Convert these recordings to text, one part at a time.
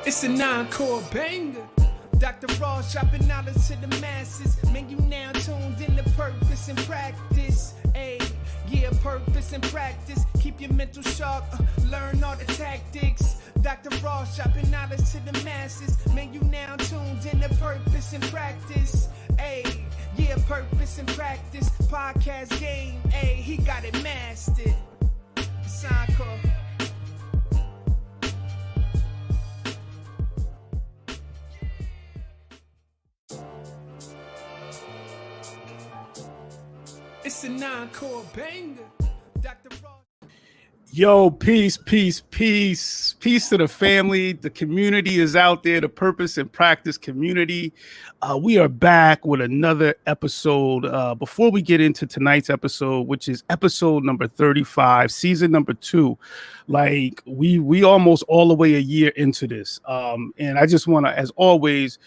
It's a nine-chord banger. Dr. Ross dropping knowledge to the masses. Man, you now tuned in to purpose and practice. Ayy, yeah, purpose and practice. Keep your mental sharp, learn all the tactics. Dr. Ross dropping knowledge to the masses. Man, you now tuned in to purpose and practice. Ayy, yeah, purpose and practice. Podcast game, ayy, he got it mastered. It's encore. It's a nine-chord banger. Dr. Ross. Yo, peace to the family. The community is out there, the purpose and practice community. We are back with another episode. Before we get into tonight's episode, which is episode number 35, season number 2, like we almost all the way a year into this. And I just want to, as always,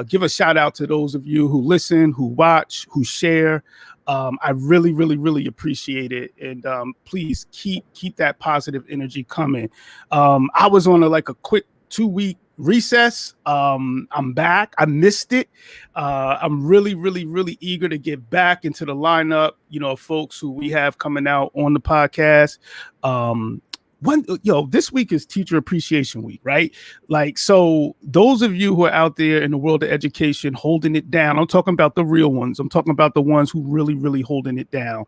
give a shout out to those of you who listen, who watch, who share. I really appreciate it, and please keep that positive energy coming. I was on a quick 2-week recess. I'm back. I missed it. I'm really eager to get back into the lineup. You know, folks who we have coming out on the podcast. This week is Teacher Appreciation Week, right? So those of you who are out there in the world of education holding it down, I'm talking about the real ones. I'm talking about the ones who really holding it down.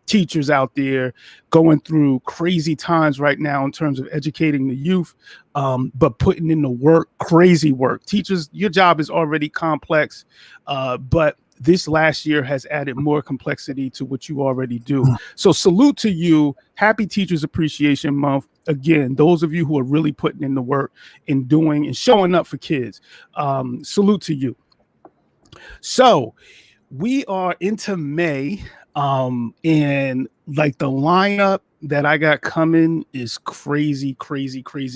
Teachers out there going through crazy times right now in terms of educating the youth, but putting in the work, crazy work. Teachers, your job is already complex, but this last year has added more complexity to what you already do. So salute to you. Happy Teachers Appreciation Month. Again, those of you who are really putting in the work and doing and showing up for kids. Salute to you. So we are into May, and the lineup that I got coming is crazy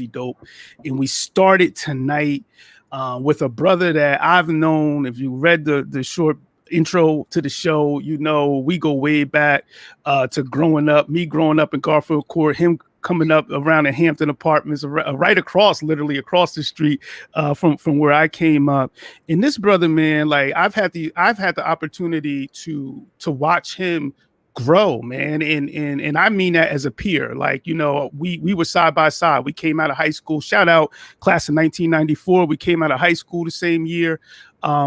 dope. And we started tonight with a brother that I've known. If you read the short intro to the show, you know we go way back to growing up in Garfield Court, him coming up around the Hampton Apartments, right literally across the street from where I came up. And this brother, man, I've had the opportunity to watch him grow, man, and I mean that as a peer. We were side by side. We came out of high school. Shout out class of 1994. We came out of high school the same year.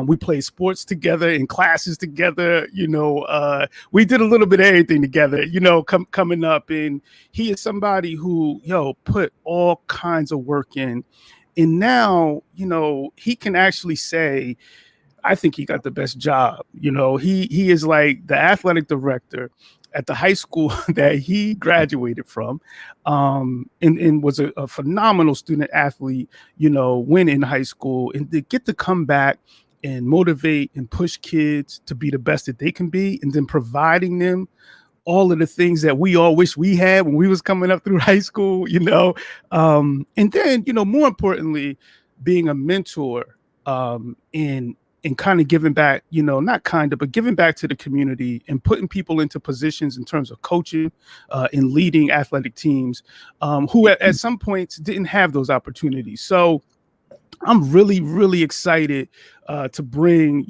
We played sports together, in classes together. We did a little bit of everything together, coming up. And he is somebody who, put all kinds of work in. And now, he can actually say, I think he got the best job. He is like the athletic director at the high school that he graduated from, and was a phenomenal student athlete, when in high school, and to get to come back and motivate and push kids to be the best that they can be, and then providing them all of the things that we all wish we had when we was coming up through high school, and then, more importantly, being a mentor, and kind of giving back, but giving back to the community and putting people into positions in terms of coaching and leading athletic teams who at some points didn't have those opportunities. So I'm really excited to bring,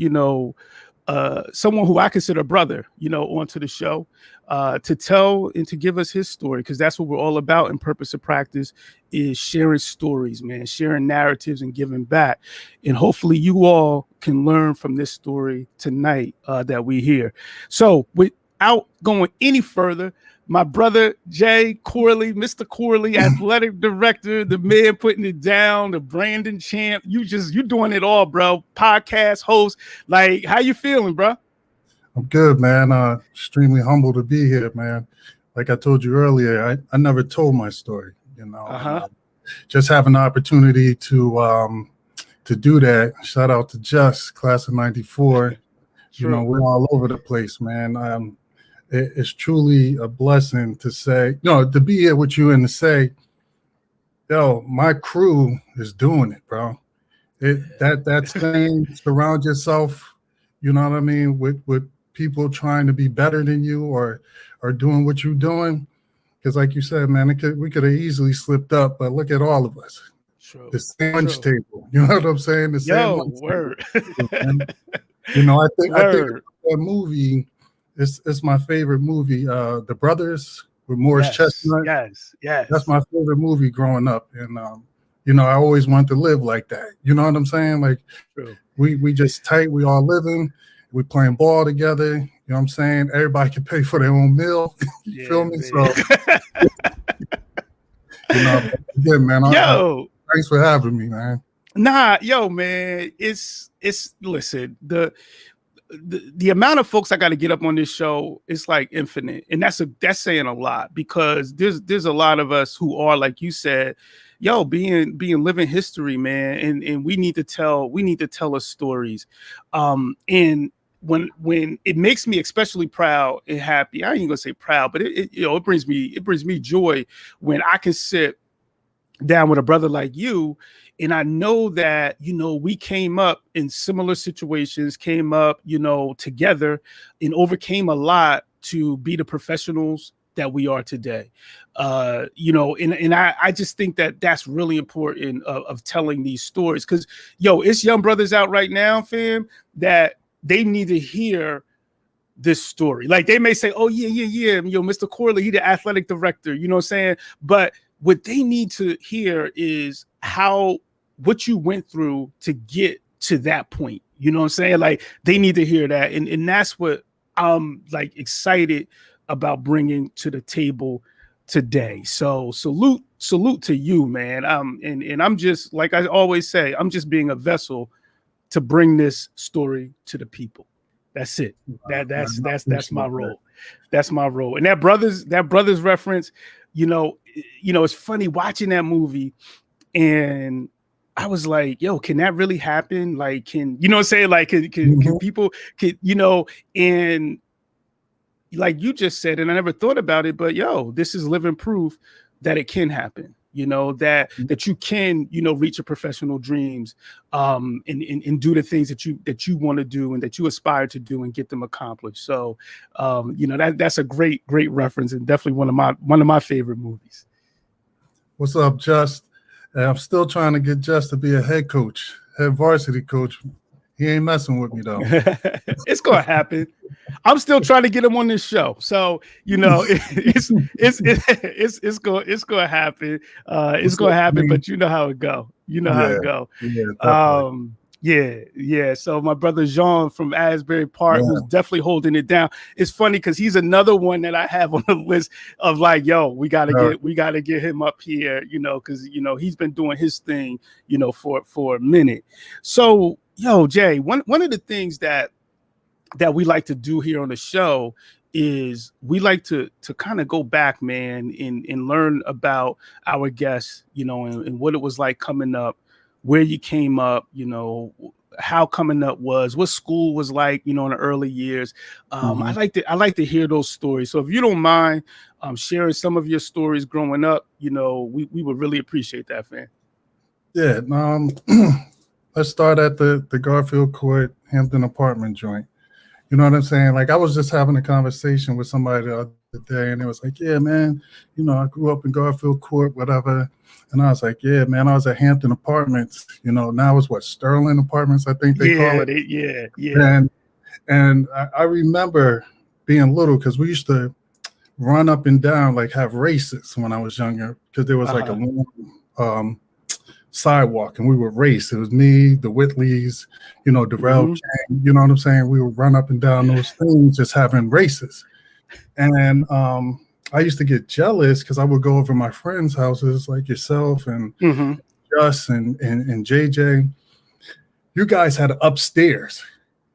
someone who I consider a brother, onto the show to tell and to give us his story, because that's what we're all about in Purpose of Practice, is sharing stories, man, sharing narratives and giving back. And hopefully you all can learn from this story tonight that we hear. So without going any further, my brother, Jay Corley, Mr. Corley, athletic director, the man putting it down, the Brandon champ. You doing it all, bro. Podcast host. How you feeling, bro? I'm good, man. Extremely humble to be here, man. Like I told you earlier, I never told my story, just having the opportunity to do that. Shout out to Jess, class of 94. Sure. We're all over the place, man. It's truly a blessing to say, to be here with you and to say, my crew is doing it, bro. That saying, surround yourself, with people trying to be better than you or doing what you're doing. Because like you said, man, we could have easily slipped up, but look at all of us. the sandwich table. You know what I'm saying? The sandwich word. Table, you know, I think that movie is my favorite movie. The Brothers with Morris Chestnut. Yes. That's my favorite movie growing up, and you know, I always wanted to live like that. You know what I'm saying? Like, we just tight. We all living. We playing ball together. You know what I'm saying? Everybody can pay for their own meal. You feel me? Man. So, you know, again, man. Thanks for having me, man. Nah, man. It's listen, the amount of folks I got to get up on this show is like infinite, and that's saying a lot, because there's a lot of us who are, like you said, being living history, man, and we need to tell us stories, and when it makes me especially proud and happy. I ain't gonna say proud, but it brings me joy when I can sit down with a brother like you, and I know that, you know, we came up in similar situations, came up, you know, together, and overcame a lot to be the professionals that we are today. You know, and I just think that that's really important of telling these stories, because it's young brothers out right now, fam, that they need to hear this story. Like, they may say, oh yeah, Mr. Corley, he the athletic director, you know what I'm saying? But what they need to hear is what you went through to get to that point. You know what I'm saying? Like, they need to hear that. And that's what I'm like excited about bringing to the table today. So salute to you, man. And I'm just, like I always say, I'm just being a vessel to bring this story to the people. That's it. That's my role. That's my role. And that brothers reference, you know, it's funny watching that movie, and I was like, can that really happen? Like, can you know what I'm saying? Like, can people, you know, and like you just said, and I never thought about it, but this is living proof that it can happen. You know, that you can, you know, reach your professional dreams, and do the things that you want to do and that you aspire to do and get them accomplished. So, you know, that's a great reference, and definitely one of my favorite movies. What's up, Just? I'm still trying to get Just to be a head varsity coach. He ain't messing with me though. It's gonna happen. I'm still trying to get him on this show, so you know it's gonna happen. It's gonna happen, but you know how it go. How it go. Yeah. So my brother Jean from Asbury Park, who's definitely holding it down. It's funny because he's another one that I have on the list of like, we gotta get him up here, you know, because you know he's been doing his thing, you know, for a minute. So, Jay, one of the things that we like to do here on the show is we like to kind of go back, man, and learn about our guests, you know, and what it was like coming up, where you came up, you know, how coming up was, what school was like, you know, in the early years. I like to hear those stories. So if you don't mind sharing some of your stories growing up, you know, we would really appreciate that, fam. Yeah. Let's start at the Garfield Court Hampton Apartment joint. You know what I'm saying? Like, I was just having a conversation with somebody the other day, and it was like, yeah, man, you know, I grew up in Garfield Court, whatever. And I was like, yeah, man, I was at Hampton Apartments. You know, now it's what, Sterling Apartments, I think they call it. Yeah. And I remember being little, because we used to run up and down, like have races when I was younger, because there was like a long sidewalk, and we would race. It was me, the Whitleys, you know, Darrell King, you know what I'm saying? We would run up and down those things, just having races. And I used to get jealous because I would go over my friends' houses, like yourself and Just and JJ. You guys had upstairs.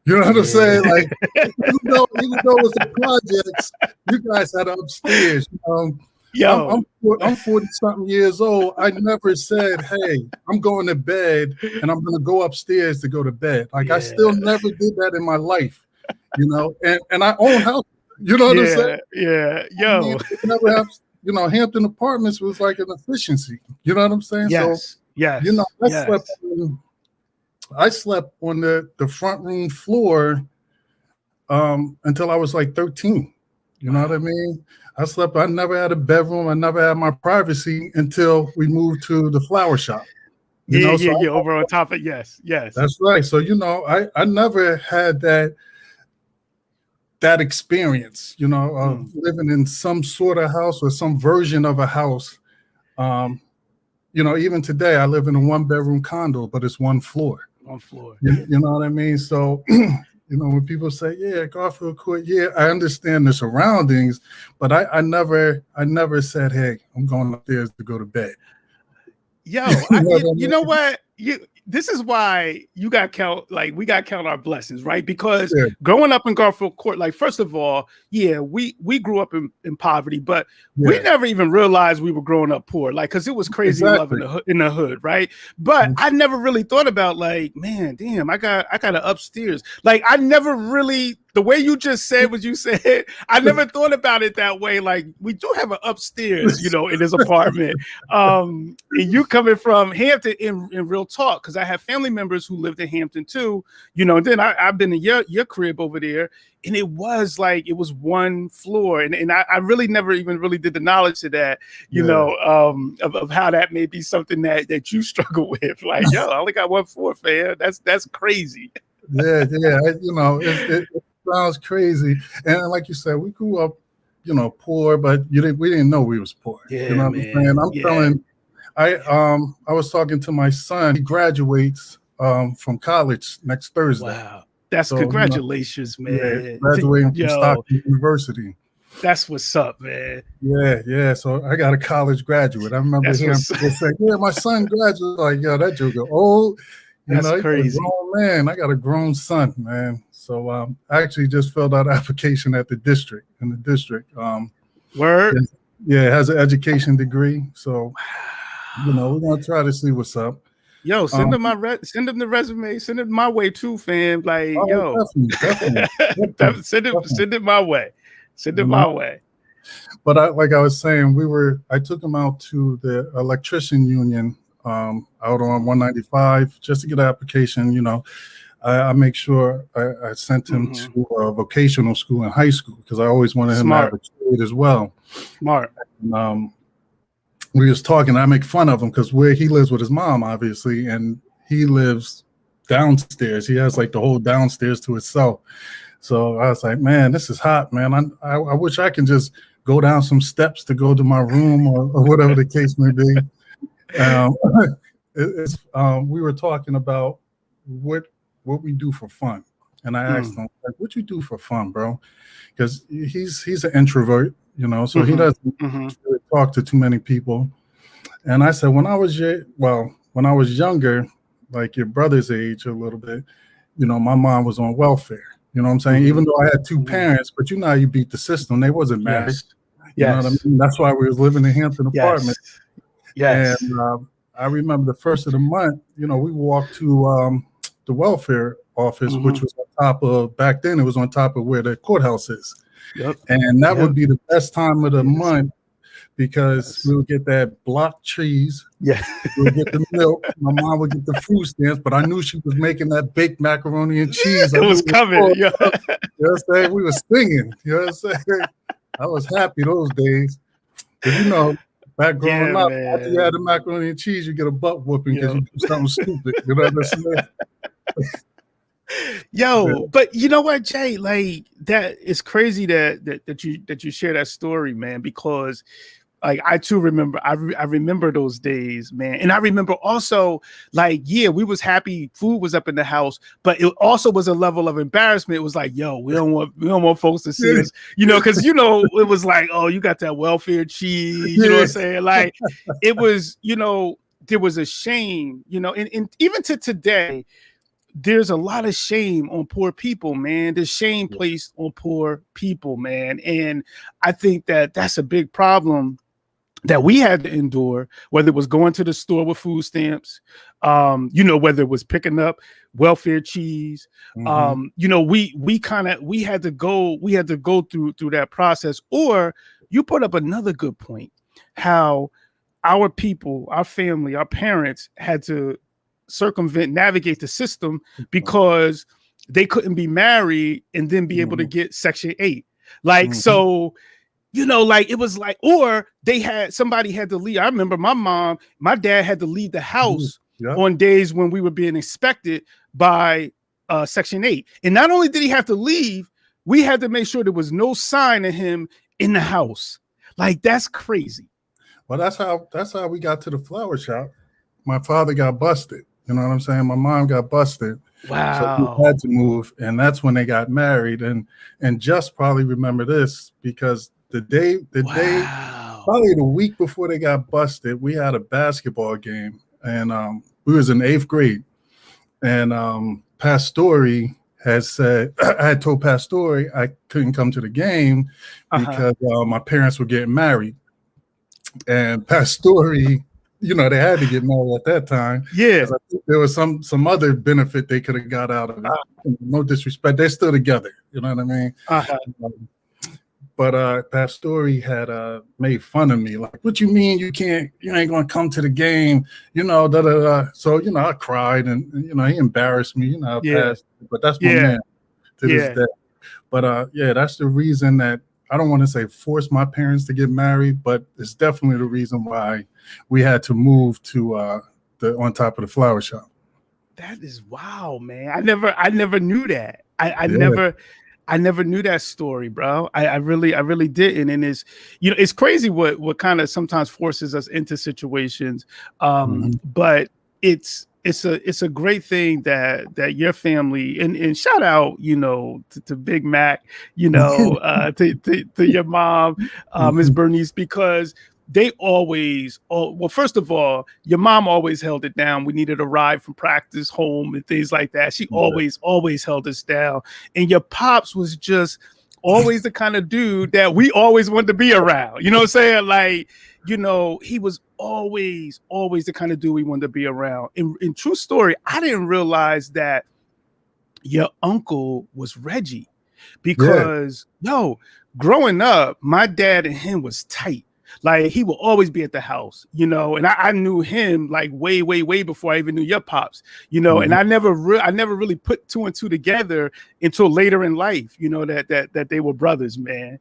You know what I'm saying? Like, even though it was the projects, you guys had upstairs. I'm 40-something years old. I never said, hey, I'm going to bed and I'm going to go upstairs to go to bed. Like, I still never did that in my life, you know, and I own house. You know what I'm saying? Yeah. I mean, never have, you know, Hampton Apartments was like an efficiency. You know what I'm saying? Yes. You know, I slept on the front room floor until I was like 13. You know what I mean? I never had a bedroom. I never had my privacy until we moved to the flower shop. Yeah. Over on top of yes. That's right. So I never had that experience, of living in some sort of house or some version of a house. Even today, I live in a 1-bedroom condo, but it's one floor. You know what I mean? So, when people say, yeah, Garfield Court, yeah, I understand the surroundings, but I never said, hey, I'm going upstairs to go to bed. Yo, you know what? This is why you got count. Like we got count our blessings, right? Because growing up in Garfield Court, like first of all, yeah, we grew up in poverty, but we never even realized we were growing up poor. Like, cause it was crazy love in the hood, right? But I never really thought about like, man, damn, I got an upstairs. Like, I never really. The way you just said what you said, I never thought about it that way. Like we do have an upstairs, in this apartment. And you coming from Hampton in real talk, because I have family members who lived in Hampton too, and then I've been in your crib over there, and it was one floor. And I really never even really did the knowledge of that, of how that may be something that you struggle with. Like, yo, I only got one floor, fam. That's crazy. Yeah. It sounds crazy, and like you said, we grew up, poor, but we didn't know we was poor. Yeah, you know what I'm saying? I was talking to my son. He graduates from college next Thursday. Wow, that's congratulations, man! Yeah, graduating from Stockton University. That's what's up, man. Yeah. So I got a college graduate. I remember hearing people say, "Yeah, my son graduated." Like, yo, that joke old. That's crazy. Man, I got a grown son, man. So I actually just filled out an application at the district. Word? Yeah, it has an education degree. So, we're gonna try to see what's up. Yo, send him the resume. Send it my way too, fam. Like, definitely. Send it my way. Send it my way. But like I was saying, I took him out to the electrician union out on 195 just to get an application. I make sure I sent him to a vocational school in high school because I always wanted him to have a trade as well. Smart. And, we was talking. I make fun of him because where he lives with his mom, obviously, and he lives downstairs. He has like the whole downstairs to itself. So I was like, man, this is hot, man. I wish I can just go down some steps to go to my room or whatever the case may be. We were talking about what we do for fun, and I asked him, like, what you do for fun, bro? Because he's an introvert, so he doesn't really talk to too many people. And I said, when I was younger, like your brother's age a little bit, my mom was on welfare. You know what I'm saying? Even though I had two parents, but how you beat the system. They wasn't married. You know what I mean? That's why we was living in Hampton Apartments. Yes. And I remember the first of the month, we walked to the welfare office, which was on top of, back then it was on top of where the courthouse is. Yep. And that would be the best time of the month because we would get that block cheese. Yeah. We would get the milk. My mom would get the food stamps, but I knew she was making that baked macaroni and cheese. It was coming. Yeah. You know what I'm saying? We were singing. You know what I'm saying? I was happy those days. But back growing up, after you had the macaroni and cheese, you get a butt whooping because you do something stupid. You know what I'm saying? Yo, but you know what, Jay? Like that is crazy that you share that story, man, because like I too remember I remember those days, man. And I remember also like, yeah, we was happy food was up in the house, but it also was a level of embarrassment. It was like, yo, we don't want folks to see us, because it was like, oh, you got that welfare cheese, you know what I'm saying? Like it was, there was a shame, and even to today, there's a lot of shame on poor people, man. There's shame placed on poor people, man. And I think that that's a big problem that we had to endure, whether it was going to the store with food stamps, whether it was picking up welfare cheese, we had to go through that process. Or you put up another good point, how our people, our family, our parents had to navigate the system because they couldn't be married and then be able to get Section 8. Like, so, like it was like, or somebody had to leave. I remember my dad had to leave the house on days when we were being inspected by Section 8. And not only did he have to leave, we had to make sure there was no sign of him in the house. Like, that's crazy. Well, that's how we got to the flower shop. My father got busted. You know what I'm saying? My mom got busted. Wow. So we had to move, and that's when they got married. And just probably remember this because the day, probably the week before they got busted, we had a basketball game, and we was in 8th grade, and Pastore had said, I had told Pastore I couldn't come to the game because my parents were getting married, and Pastore, you know, they had to get married at that time. Yeah, I think there was some other benefit they could have got out of it. No disrespect, they're still together. You know what I mean? But Pastore had made fun of me, like, "What you mean you ain't gonna come to the game?" You know, da da da. So you know, I cried, and you know, he embarrassed me. You know, but that's my man to this day. But that's the reason that I don't want to say force my parents to get married, but it's definitely the reason why we had to move to the on top of the flower shop. That is wow, man. I never knew that. I never knew that story, bro. I really didn't. And it's crazy what kind of sometimes forces us into situations. But it's a great thing that your family and shout out, you know, to Big Mac, you know, to your mom, Miss Bernice, because they always, well, first of all, your mom always held it down. We needed a ride from practice home and things like that. She always held us down. And your pops was just always the kind of dude that we always wanted to be around. You know what I'm saying? Like, you know, he was always the kind of dude we wanted to be around. In true story, I didn't realize that your uncle was Reggie because, growing up, my dad and him was tight. Like, he will always be at the house, you know, and I knew him like way before I even knew your pops, you know, and I never really put two and two together until later in life, you know, that they were brothers, man.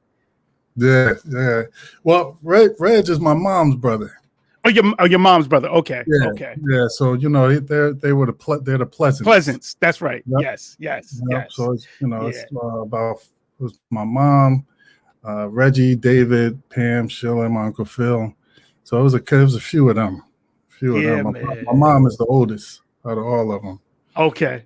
Yeah. Well, Reg is my mom's brother. Oh, your mom's brother. Okay. Okay. Yeah. So, you know, they're the Pleasants. That's right. Yep. Yes. So it's, you know, it's about it was my mom, Reggie, David, Pam, Sheila, and my Uncle Phil. So it was a few of them. My mom is the oldest out of all of them. Okay.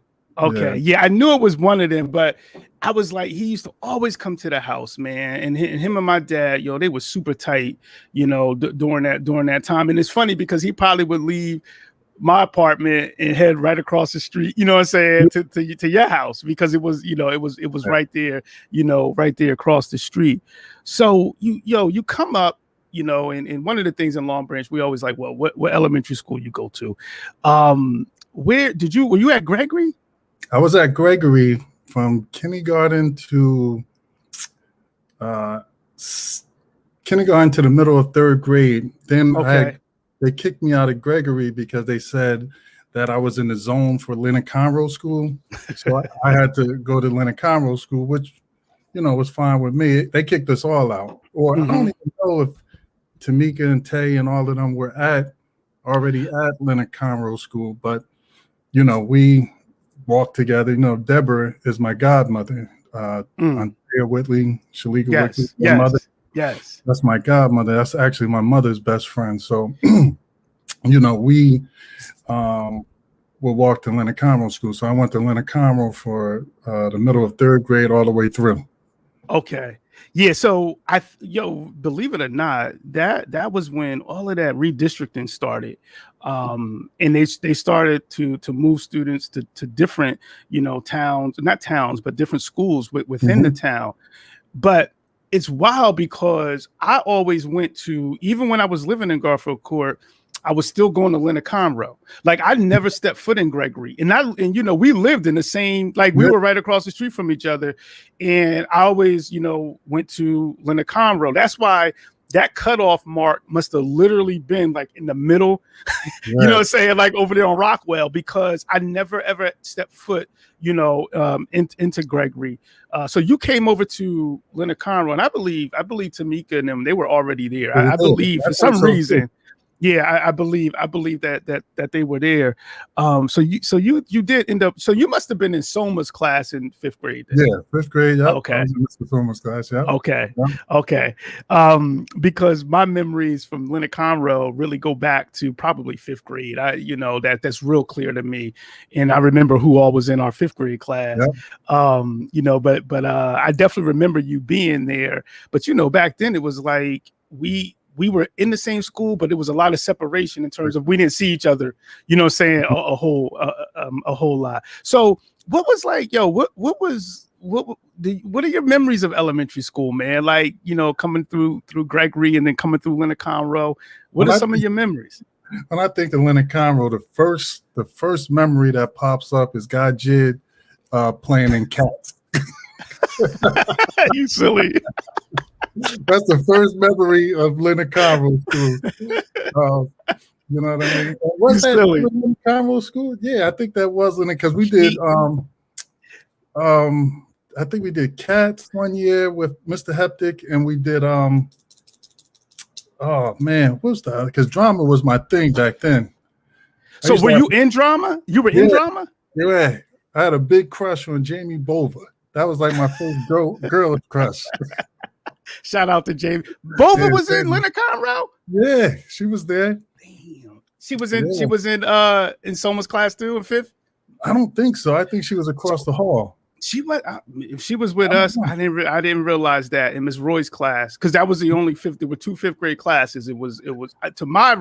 Yeah, I knew it was one of them, but I was like, he used to always come to the house, man. And him and my dad, they were super tight, you know, during that time. And it's funny because he probably would leave my apartment and head right across the street, you know what I'm saying, to your house, because it was, you know, it was right there, you know, right there across the street. So you come up, you know, and one of the things in Long Branch, we always like, well, what elementary school you go to? Were you at Gregory? I was at Gregory from kindergarten to the middle of 3rd grade. Then they kicked me out of Gregory because they said that I was in the zone for Leonard Conroe School. So I had to go to Leonard Conroe School, which, you know, was fine with me. They kicked us all out. Or I don't even know if Tamika and Tay and all of them were already at Leonard Conroe School. But, you know, we walked together. You know, Deborah is my godmother. Andrea Whitley, Shalika Whitley, my mother. Yes. That's my godmother. That's actually my mother's best friend. So, you know, we will walk to Leonard Conroe School. So I went to Leonard Conroe for the middle of 3rd grade all the way through. Okay. Yeah. So believe it or not, that was when all of that redistricting started. And they started to move students to different, you know, not towns, but different schools within the town. But it's wild because I always went to, even when I was living in Garfield Court, I was still going to Leonard Conroe. Like, I never stepped foot in Gregory. And you know, we lived in the same, like, we were right across the street from each other. And I always, you know, went to Leonard Conroe. That's why that cutoff mark must have literally been like in the middle, you know what I'm saying, like over there on Rockwell, because I never ever stepped foot, you know, into Gregory. So you came over to Leonard Conroe, and I believe Tamika and them, they were already there. I believe for some reason. Yeah, I believe that they were there. So you did end up. So you must have been in Soma's class in 5th grade. Then. Yeah, 5th grade. Yep. Okay. I was in Mr. Thomas class. Yeah. Okay. Yep. Okay. Because my memories from Leonard Conroe really go back to probably 5th grade. That's real clear to me, and I remember who all was in our 5th grade class. Yep. But I definitely remember you being there. But back then it was like we were in the same school, but it was a lot of separation in terms of we didn't see each other, saying a whole lot. So what was like, what are your memories of elementary school, man? Like, coming through Gregory and then coming through Leonard Conroe. What are some of your memories? When I think of Leonard Conroe, the first memory that pops up is Guy Jid playing in Cats. You silly. That's the first memory of Leonard Conroe school. You know what I mean? Was that Leonard Conroe school? Yeah, I think that was Leonard, because we did I think we did Cats one year with Mr. Heptic, and we did oh man, what's that? Because drama was my thing back then. So were you in drama? You were in drama? Yeah. I had a big crush on Jamie Bova. That was like my first girl crush. Shout out to Jamie. Bova was in Leonard Conroe? Yeah, she was there. Damn. She was in Soma's class too in 5th? I don't think so. I think she was across the hall. She was. If she was with us, I didn't realize that in Miss Roy's class, because that was the only 5th. There were 2 5th grade classes. It was to my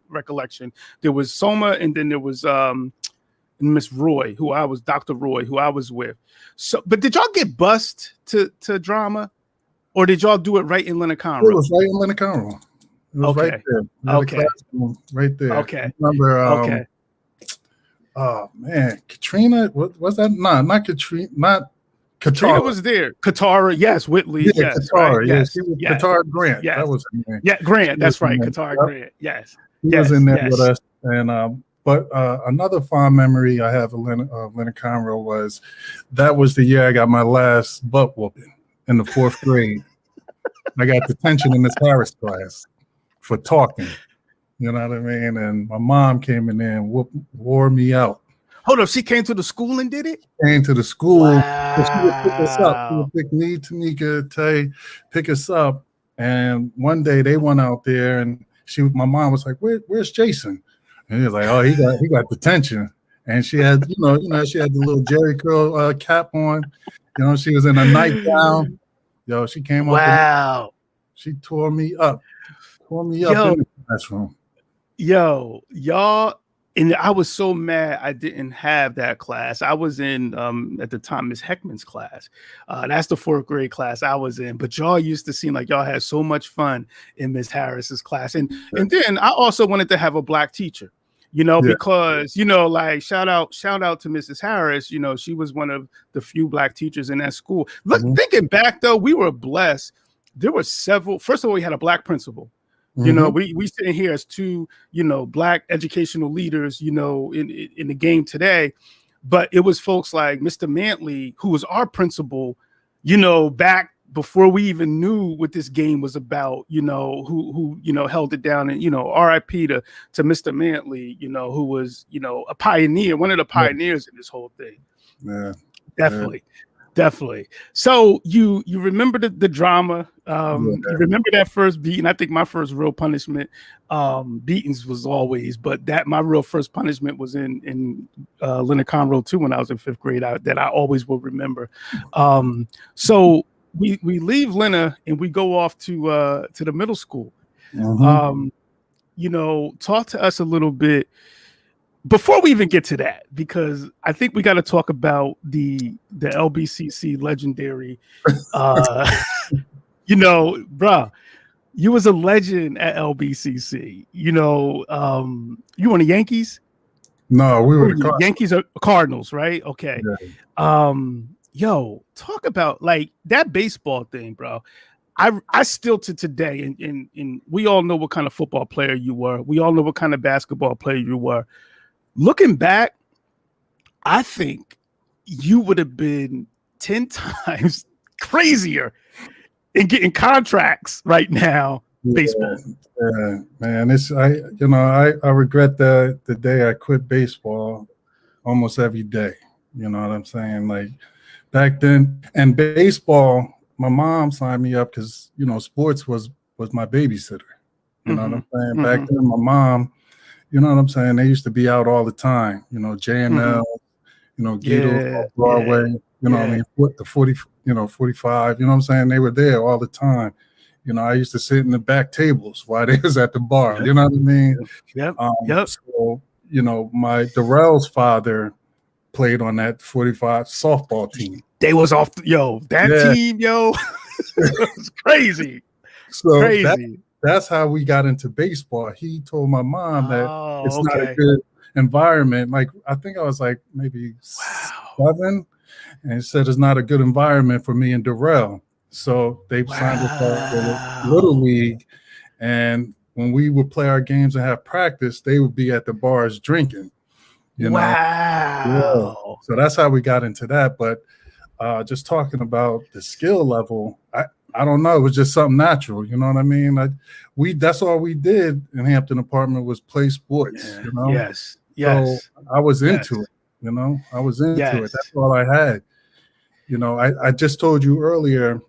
recollection. There was Soma, and then there was Miss Roy, Dr. Roy, who I was with. So, but did y'all get bused to drama, or did y'all do it right in Leonard Conroe? It was right in Leonard Conroe. It was right there. Okay. Right there. Okay. I remember. Oh man, Katrina. What was that? No, not Katrina. Not Katara. Katrina was there. Katara, yes. Whitley, yeah, yes. Katara, right? yes. Katara Grant. Yes. That was her name. Yeah, Grant. That's right. Katara Grant. Yes. He was in there with us, and but another fond memory I have of Leonard Conroe was that was the year I got my last butt whooping in the 4th grade. I got detention in this Harris class for talking. You know what I mean? And my mom came in there and wore me out. Hold up, she came to the school and did it? Came to the school. Wow. She would pick us up. She would pick me, Tamika, Tay, pick us up. And one day they went out there, and my mom was like, "Where's Jason?" And he was like, "Oh, he got detention." And she had, she had the little Jerry curl cap on. She was in a nightgown. She came up. Wow. She tore me up in the classroom. Y'all, and I was so mad I didn't have that class. I was in at the time Miss Heckman's class. That's the 4th grade class I was in. But y'all used to seem like y'all had so much fun in Miss Harris's class. And then I also wanted to have a black teacher, because like shout out to Mrs. Harris. She was one of the few black teachers in that school. Look, thinking back though, we were blessed. There were several. First of all, we had a black principal. We sitting here as 2, black educational leaders, in the game today. But it was folks like Mr. Mantley, who was our principal, back before we even knew what this game was about, who held it down. And, RIP to Mr. Mantley, who was, a pioneer, one of the pioneers in this whole thing. Yeah. Definitely. So you remember the drama. You remember that first beating. I think my first real punishment, beatings was always, but my real first punishment was in Leonard Conroe too, when I was in 5th grade, that I always will remember. So we leave Leonard and we go off to the middle school. Talk to us a little bit. Before we even get to that, because I think we got to talk about the LBCC legendary, bruh, you was a legend at LBCC. You on the Yankees? No, we were the Yankees or Cardinals, right? Okay. Yeah. Talk about like that baseball thing, bro. I still to today, and we all know what kind of football player you were. We all know what kind of basketball player you were. Looking back, I think you would have been 10 times crazier in getting contracts right now baseball. Yeah, man. I regret the day I quit baseball almost every day. You know what I'm saying? Like back then, and baseball, my mom signed me up because sports was my babysitter. You know what I'm saying? Back then, my mom, you know what I'm saying? They used to be out all the time. J&L, Guido, Broadway. I mean, the 40, 45. You know what I'm saying? They were there all the time. I used to sit in the back tables while they was at the bar. You know what I mean? Yep. So, my Darrell's father played on that 45 softball team. They was off, that team, it's crazy. So crazy. That's how we got into baseball. He told my mom that it's not a good environment. Like, I think I was like maybe 7, and said it's not a good environment for me and Darrell. So they signed us up for the Little League. And when we would play our games and have practice, they would be at the bars drinking. Yeah. So that's how we got into that. But just talking about the skill level, I don't know. It was just something natural. You know what I mean? That's all we did in Hampton Apartment was play sports. Yes. So I was into it. I was into it. That's all I had. I just told you earlier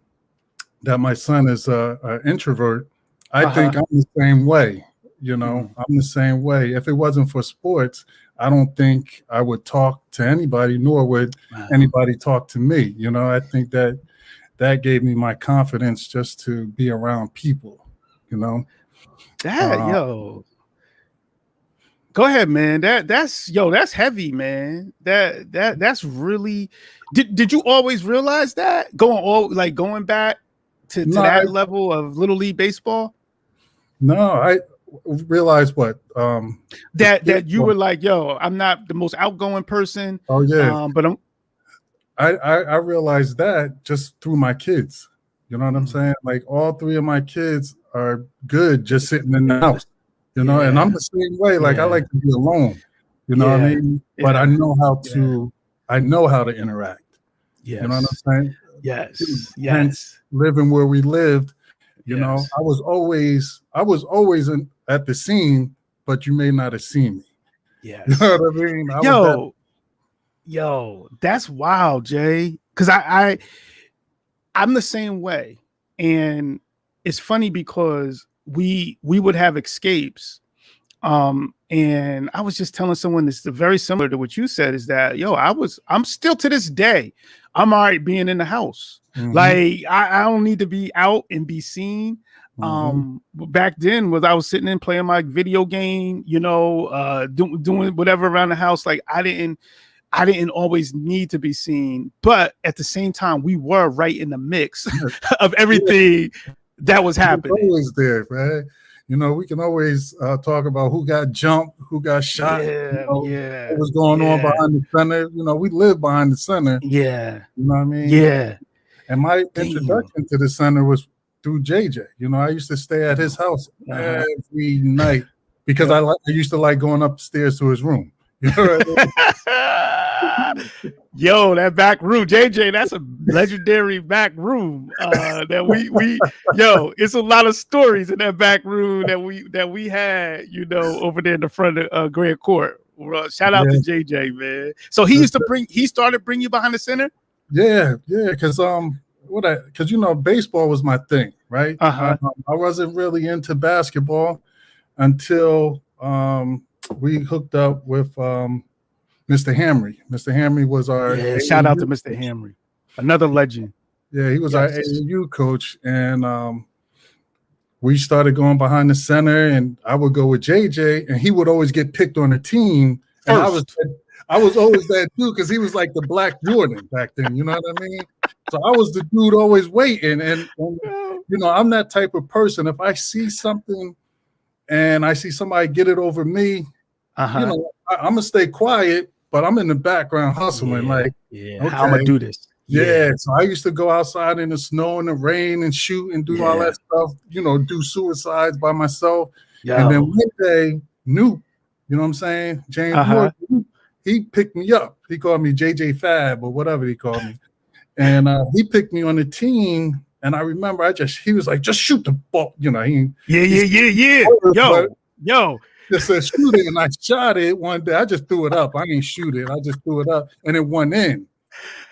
that my son is an introvert. I think I'm the same way. I'm the same way. If it wasn't for sports, I don't think I would talk to anybody, nor would anybody talk to me. I think that gave me my confidence just to be around people. Go ahead, man. That's heavy, man. That's really. Did you always realize that going back to that level of Little League baseball? No, I realized what that you were like, I'm not the most outgoing person. Oh yeah, but I realized that just through my kids. You know what I'm saying? Like all 3 of my kids are good just sitting in the house. And I'm the same way. Like I like to be alone. You know what I mean? But I know how to interact. Yes. You know what I'm saying? Yes. Hence, living where we lived, I was always at the scene, but you may not have seen me. Yes. You know what I mean? Yo, that's wild, Jay. Because I'm the same way. And it's funny because we would have escapes. And I was just telling someone this very similar to what you said, is that I'm still to this day, I'm all right being in the house. Like I don't need to be out and be seen. Back then I was sitting in playing my video game, doing whatever around the house. Like I didn't always need to be seen, but at the same time, we were right in the mix of everything that was happening. Always there, man. We can always talk about who got jumped, who got shot, what was going on behind the center. We live behind the center. Yeah. You know what I mean? Yeah. And my introduction to the center was through JJ. I used to stay at his house every night because I used to like going upstairs to his room. You know what I mean? Yo, that back room, JJ, that's a legendary back room. It's a lot of stories in that back room that we had, over there in the front of Garfield Court. Shout out to JJ, man. So he started bringing you behind the center? Yeah, because baseball was my thing, right? I wasn't really into basketball until we hooked up with Mr. Hamry. Mr. Hamry was our shout out to Mr. Hamry, another legend. Yeah, he was our AAU coach, and we started going behind the center, and I would go with JJ, and he would always get picked on the team, and I was always that dude because he was like the Black Jordan back then. You know what I mean? So I was the dude always waiting, and I'm that type of person. If I see something and I see somebody get it over me, I'm gonna stay quiet, but I'm in the background hustling. Okay, how am I do this? Yeah, so I used to go outside in the snow and the rain and shoot and do all that stuff. Do suicides by myself. And then one day, Newt, you know what I'm saying, James Moore, he picked me up. He called me JJ Fab or whatever he called me, and he picked me on the team. And I remember he was like, just shoot the ball. You know, yeah. Yo. Just said shoot it, and I shot it one day. I just threw it up. I didn't shoot it. I just threw it up, and it went in.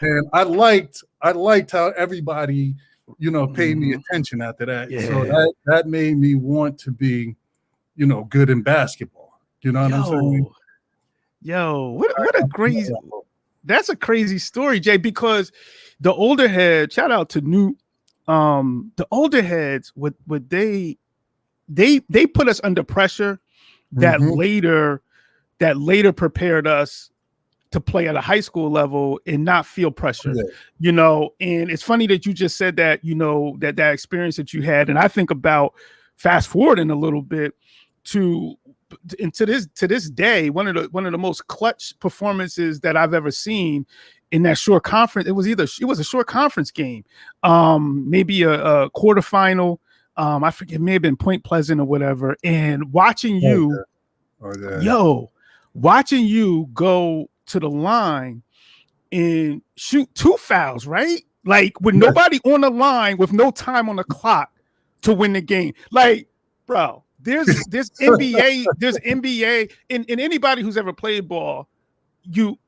And I liked how everybody, you know, paid me attention after that. Yeah. So that made me want to be, you know, good in basketball. You know what I'm saying? Yo, what a crazy. That's a crazy story, Jay. Because the older head, shout out to Newt. The older heads, would they put us under pressure that later prepared us to play at a high school level and not feel pressure, you know. And it's funny that you just said that, you know, that experience that you had. And I think about fast forwarding a little bit to this day, one of the most clutch performances that I've ever seen in that short conference. It was a short conference game, maybe a quarterfinal. I forget, it may have been Point Pleasant or whatever. And watching you, watching you go to the line and shoot 2 fouls, right? Like with nobody on the line, with no time on the clock to win the game. Like, bro, there's NBA, and anybody who's ever played ball,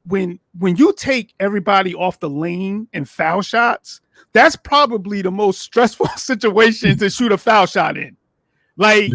when you take everybody off the lane and foul shots, that's probably the most stressful situation to shoot a foul shot in. Like,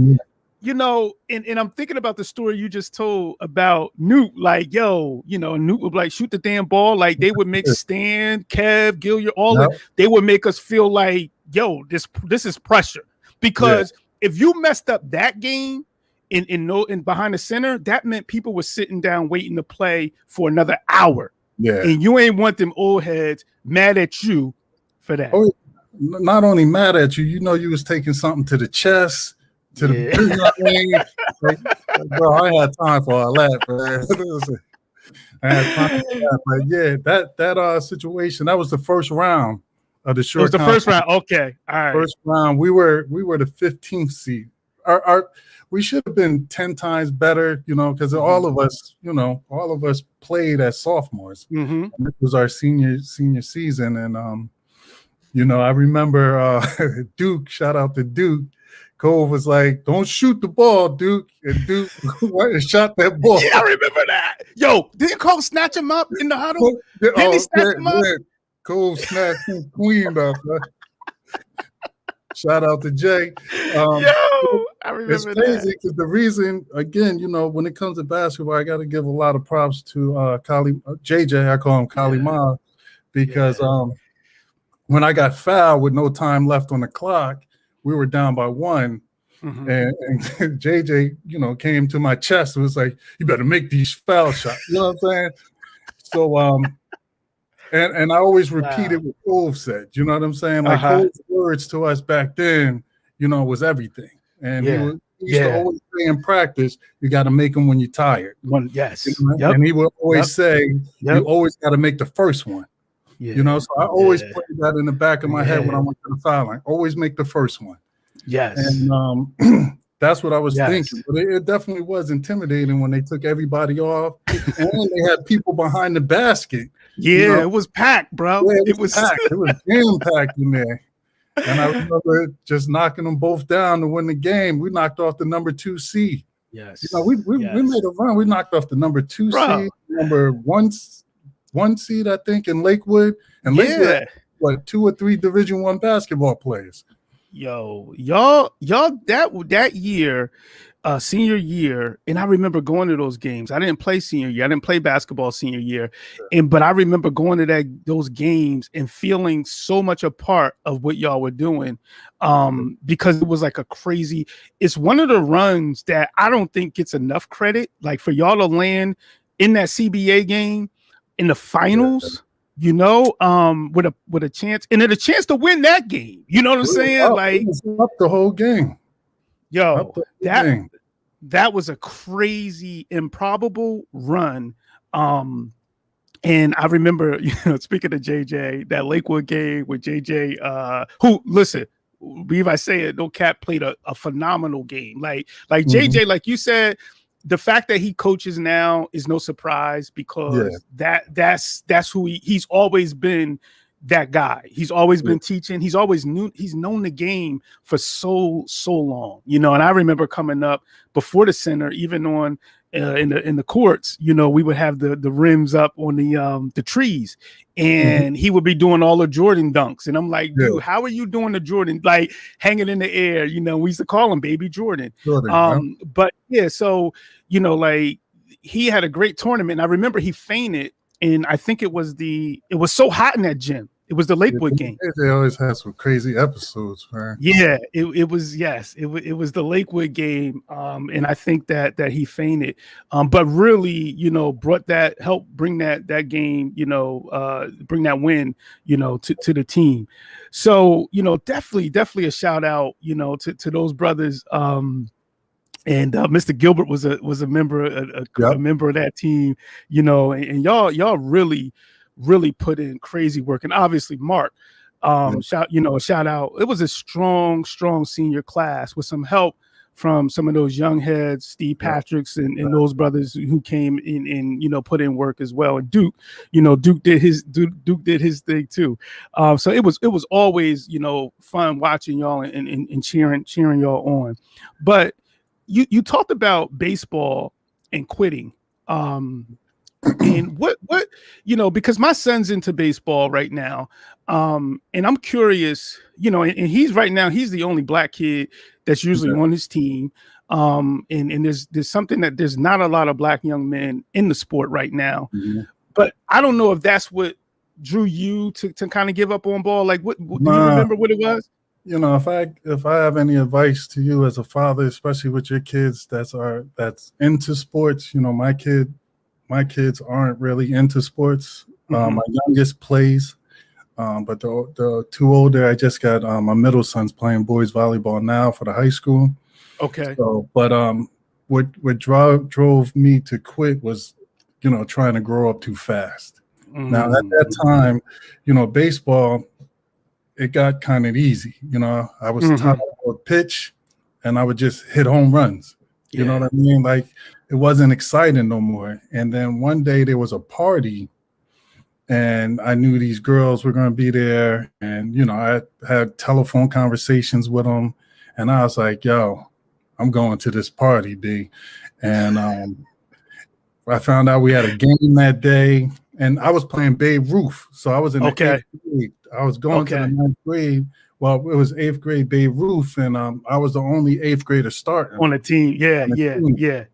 you know, and I'm thinking about the story you just told about Newt. Like, yo, you know, Newt would like shoot the damn ball. Like they would make Stan, Kev, Gilliard, they would make us feel like, yo, this is pressure. Because if you messed up that game in behind the center, that meant people were sitting down waiting to play for another hour. Yeah. And you ain't want them old heads mad at you for that. Oh, not only mad at you, you know, you was taking something to the chest, to the, you know what I mean? Like, bro, I had time for all that, man. I had time for that. But yeah, that situation, that was the first round of the short. It was the first round. Okay. All right. First round. We were the 15th seed. We should have been 10 times better, you know, because all of us played as sophomores. It was our senior season. And you know, I remember Duke, shout out to Duke. Cole was like, don't shoot the ball, Duke. And Duke went and shot that ball. Yeah, I remember that. Yo, didn't Cole snatch him up in the huddle? Didn't he snatch him up? Cole snatched him clean up. Shout out to Jay. I remember it's crazy because the reason, again, you know, when it comes to basketball, I got to give a lot of props to JJ. I call him Kali Ma, because when I got fouled with no time left on the clock, we were down by 1. And JJ, you know, came to my chest and was like, you better make these foul shots. You know what I'm saying? So, and I always repeated what Cove said. You know what I'm saying? Like Cove's words to us back then, you know, was everything. And he used to always say in practice, you got to make them when you're tired. You know? And he would always say, you always got to make the first one. You know, so I always put that in the back of my head when I went to the foul line. Always make the first one. And that's what I was thinking. But it definitely was intimidating when they took everybody off. And they had people behind the basket. You know? It was packed, bro. Yeah, it was packed. It was damn packed in there. And I remember just knocking them both down to win the game. We knocked off the number 2 seed. You know, we made a run. We knocked off the number 2 seed, number 1 seed, I think, in Lakewood. And Lakewood had, what, 2 or 3 Division I basketball players. Yo, y'all that year, senior year, and I remember going to those games. I didn't play senior year. I didn't play basketball senior year. But I remember going to those games and feeling so much a part of what y'all were doing. Because it was like it's one of the runs that I don't think gets enough credit. Like for y'all to land in that CBA game in the finals, you know, with a chance, and then a chance to win that game. You know what I'm saying? Like up the whole game. Yo, that was a crazy, improbable run. And I remember, you know, speaking of JJ, that Lakewood game with JJ, who, listen, believe I say it, no cap, played a phenomenal game. Like JJ, like you said, the fact that he coaches now is no surprise, because that's who he's always been that guy. He's always been teaching. He's known the game for so long, you know. And I remember coming up before the center, even on in the courts, you know, we would have the rims up on the trees, and he would be doing all the Jordan dunks. And I'm like, dude, how are you doing the Jordan, like hanging in the air? You know, we used to call him Baby Jordan. But yeah, so, you know, like he had a great tournament. I remember he fainted, and I think it was so hot in that gym. It was the Lakewood game. They always have some crazy episodes, man. Yeah, it was the Lakewood game, and I think that he fainted, but really, you know, helped bring that game, you know, bring that win, you know, to the team. So, you know, definitely a shout out, you know, to those brothers. And Mr. Gilbert was a member a member of that team, you know, and y'all really put in crazy work. And obviously Mark, shout out. It was a strong senior class with some help from some of those young heads, Steve Patricks and those brothers who came in and, you know, put in work as well. And Duke did his thing too. So it was always, you know, fun watching y'all and cheering y'all on. But you talked about baseball and quitting. And what you know, because my son's into baseball right now, and I'm curious, you know, and he's the only black kid that's usually on his team, and there's something that there's not a lot of black young men in the sport right now, but I don't know if that's what drew you to kind of give up on ball. Like, what do you remember what it was? You know, if I have any advice to you as a father, especially with your kids that's into sports, you know, my kids aren't really into sports. My youngest plays, but the two older, I just got my middle son's playing boys volleyball now for the high school. Okay. So, but what drove me to quit was, you know, trying to grow up too fast. Now at that time, you know, baseball, it got kind of easy. You know, I was top of a pitch, and I would just hit home runs. You know what I mean? Like, it wasn't exciting no more. And then one day there was a party, and I knew these girls were going to be there. And, you know, I had telephone conversations with them, and I was like, yo, I'm going to this party, B. And I found out we had a game that day, and I was playing Babe Ruth. So I was in the 8th grade. I was going to the 9th grade. Well, it was 8th grade Babe Ruth, and I was the only 8th grader starting on the team. Yeah.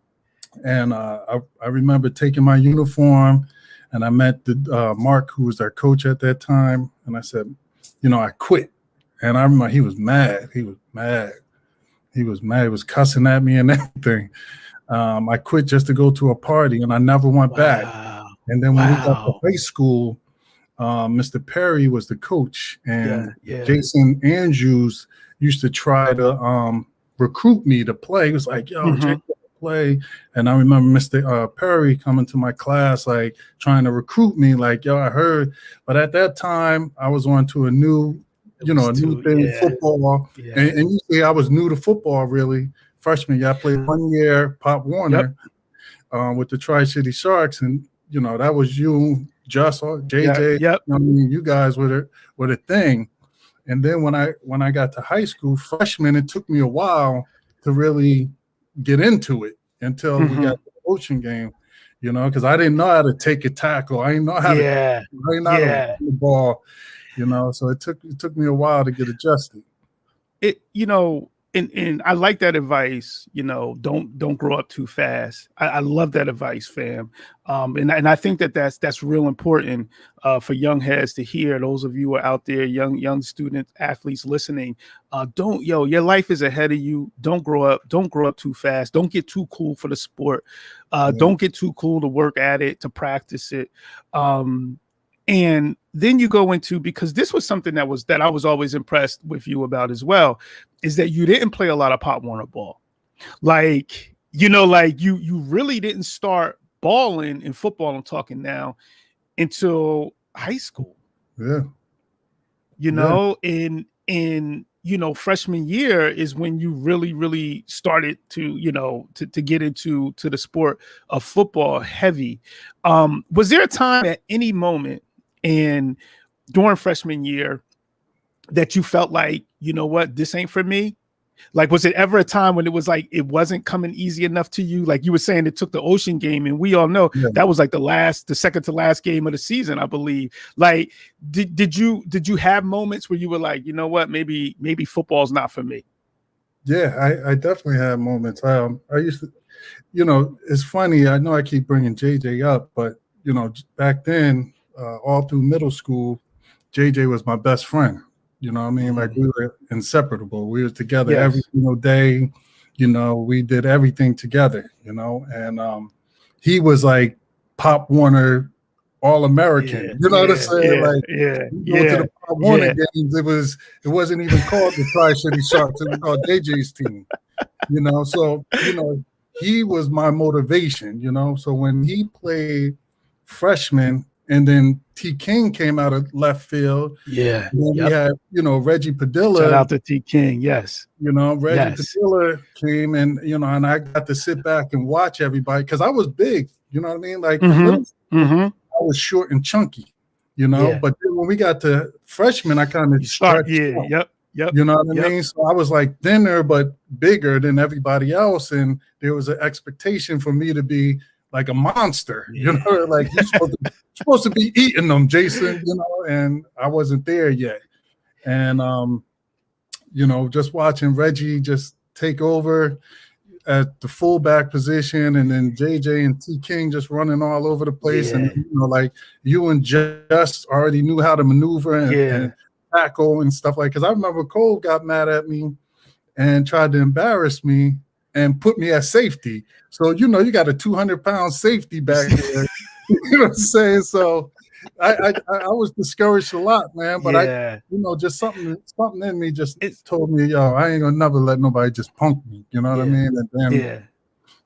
And I remember taking my uniform, and I met the Mark, who was our coach at that time, and I said, you know, I quit. And I remember he was mad. He was cussing at me and everything. I quit just to go to a party, and I never went back. And then when we got to high school, Mr. Perry was the coach, and Jason Andrews used to try to recruit me to play. He was like, yo, Jake, play. And I remember Mr. Perry coming to my class, like trying to recruit me, like, yo, I heard. But at that time, I was on to a new thing, football. And usually I was new to football, really. Freshman year, I played 1 year, Pop Warner, with the Tri-City Sharks. And, you know, that was you, Just, JJ, I mean, you guys were the thing. And then when I got to high school, freshman, it took me a while to really get into it until we got the coaching game, you know, because I didn't know how to take a tackle. I didn't know how to run the ball, you know, so it took me a while to get adjusted. You know, and I like that advice, you know, don't grow up too fast. I love that advice, fam. And I think that's real important for young heads to hear. Those of you who are out there, young students, athletes listening, your life is ahead of you. Don't grow up too fast. Don't get too cool for the sport. Don't get too cool to work at it, to practice it. And then you go into, because this was something that I was always impressed with you about as well, is that you didn't play a lot of Pop Warner ball. Like, you know, like you really didn't start balling in football, I'm talking now, until high school. Yeah. You know, and you know, freshman year is when you really started to, you know, to get into the sport of football heavy. Was there a time at any moment, and during freshman year that you felt like, you know what, this ain't for me? Like, was it ever a time when it was like it wasn't coming easy enough to you? Like you were saying, it took the Ocean game, and we all know that was like the second to last game of the season, I believe. Like, did you have moments where you were like, you know what, maybe football's not for me? Yeah, I definitely had moments. I used to, you know, it's funny. I know I keep bringing JJ up, but you know, back then, all through middle school, JJ was my best friend. You know what I mean? Like we were inseparable. We were together every single day. You know, we did everything together, you know, and he was like Pop Warner All-American. You know what I'm saying? Like go to the Pop Warner games, it wasn't even called the Tri-City Sharks, it was called JJ's team. You know, so you know, he was my motivation, you know. So when he played freshman, and then T. King came out of left field. Yeah. And then we had, you know, Reggie Padilla. Shout out to T. King, yes. You know, Reggie Padilla came, and, you know, and I got to sit back and watch everybody because I was big, you know what I mean? Like, I was short and chunky, you know, but then when we got to freshman, I kind of stretched out. You know what I mean? So I was like thinner, but bigger than everybody else. And there was an expectation for me to be like a monster, you know, like you're supposed to be eating them, Jason, you know, and I wasn't there yet. And, you know, just watching Reggie just take over at the fullback position, and then JJ and T. King just running all over the place. And, you know, like you and Just already knew how to maneuver and tackle and stuff like, because I remember Cole got mad at me and tried to embarrass me and put me at safety. So, you know, you got a 200-pound safety back there. You know what I'm saying? So I was discouraged a lot, man. But I, you know, just something in me just told me, yo, I ain't gonna never let nobody just punk me. You know what I mean? And then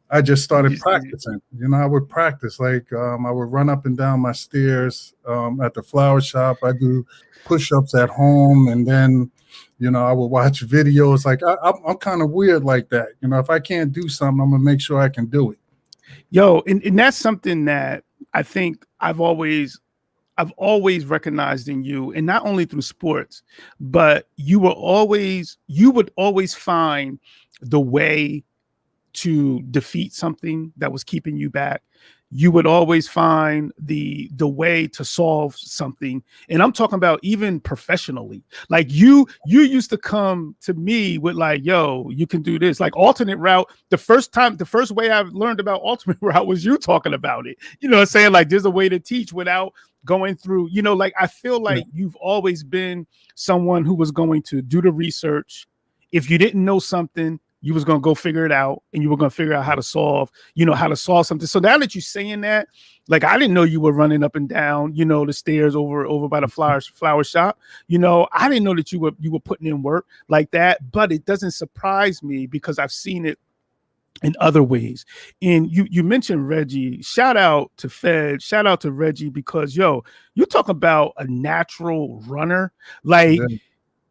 I just started practicing. You know, I would practice. Like I would run up and down my stairs at the flower shop. I do push-ups at home, and then, you know, I would watch videos. Like I'm kind of weird like that. You know, if I can't do something, I'm gonna make sure I can do it. Yo, and that's something that I think I've always recognized in you, and not only through sports, but you would always find the way to defeat something that was keeping you back. You would always find the way to solve something. And I'm talking about even professionally. Like you used to come to me with like, yo, you can do this. Like alternate route. The first way I learned about alternate route was you talking about it. You know what I'm saying? Like there's a way to teach without going through, you know, like I feel like you've always been someone who was going to do the research. If you didn't know something, you was going to go figure it out, and you were going to figure out how to solve something. So now that you're saying that, like, I didn't know you were running up and down, you know, the stairs over by the flower shop. You know, I didn't know that you were putting in work like that, but it doesn't surprise me because I've seen it in other ways. And you mentioned Reggie. Shout out to Fed, shout out to Reggie, because yo, you talk about a natural runner. Like,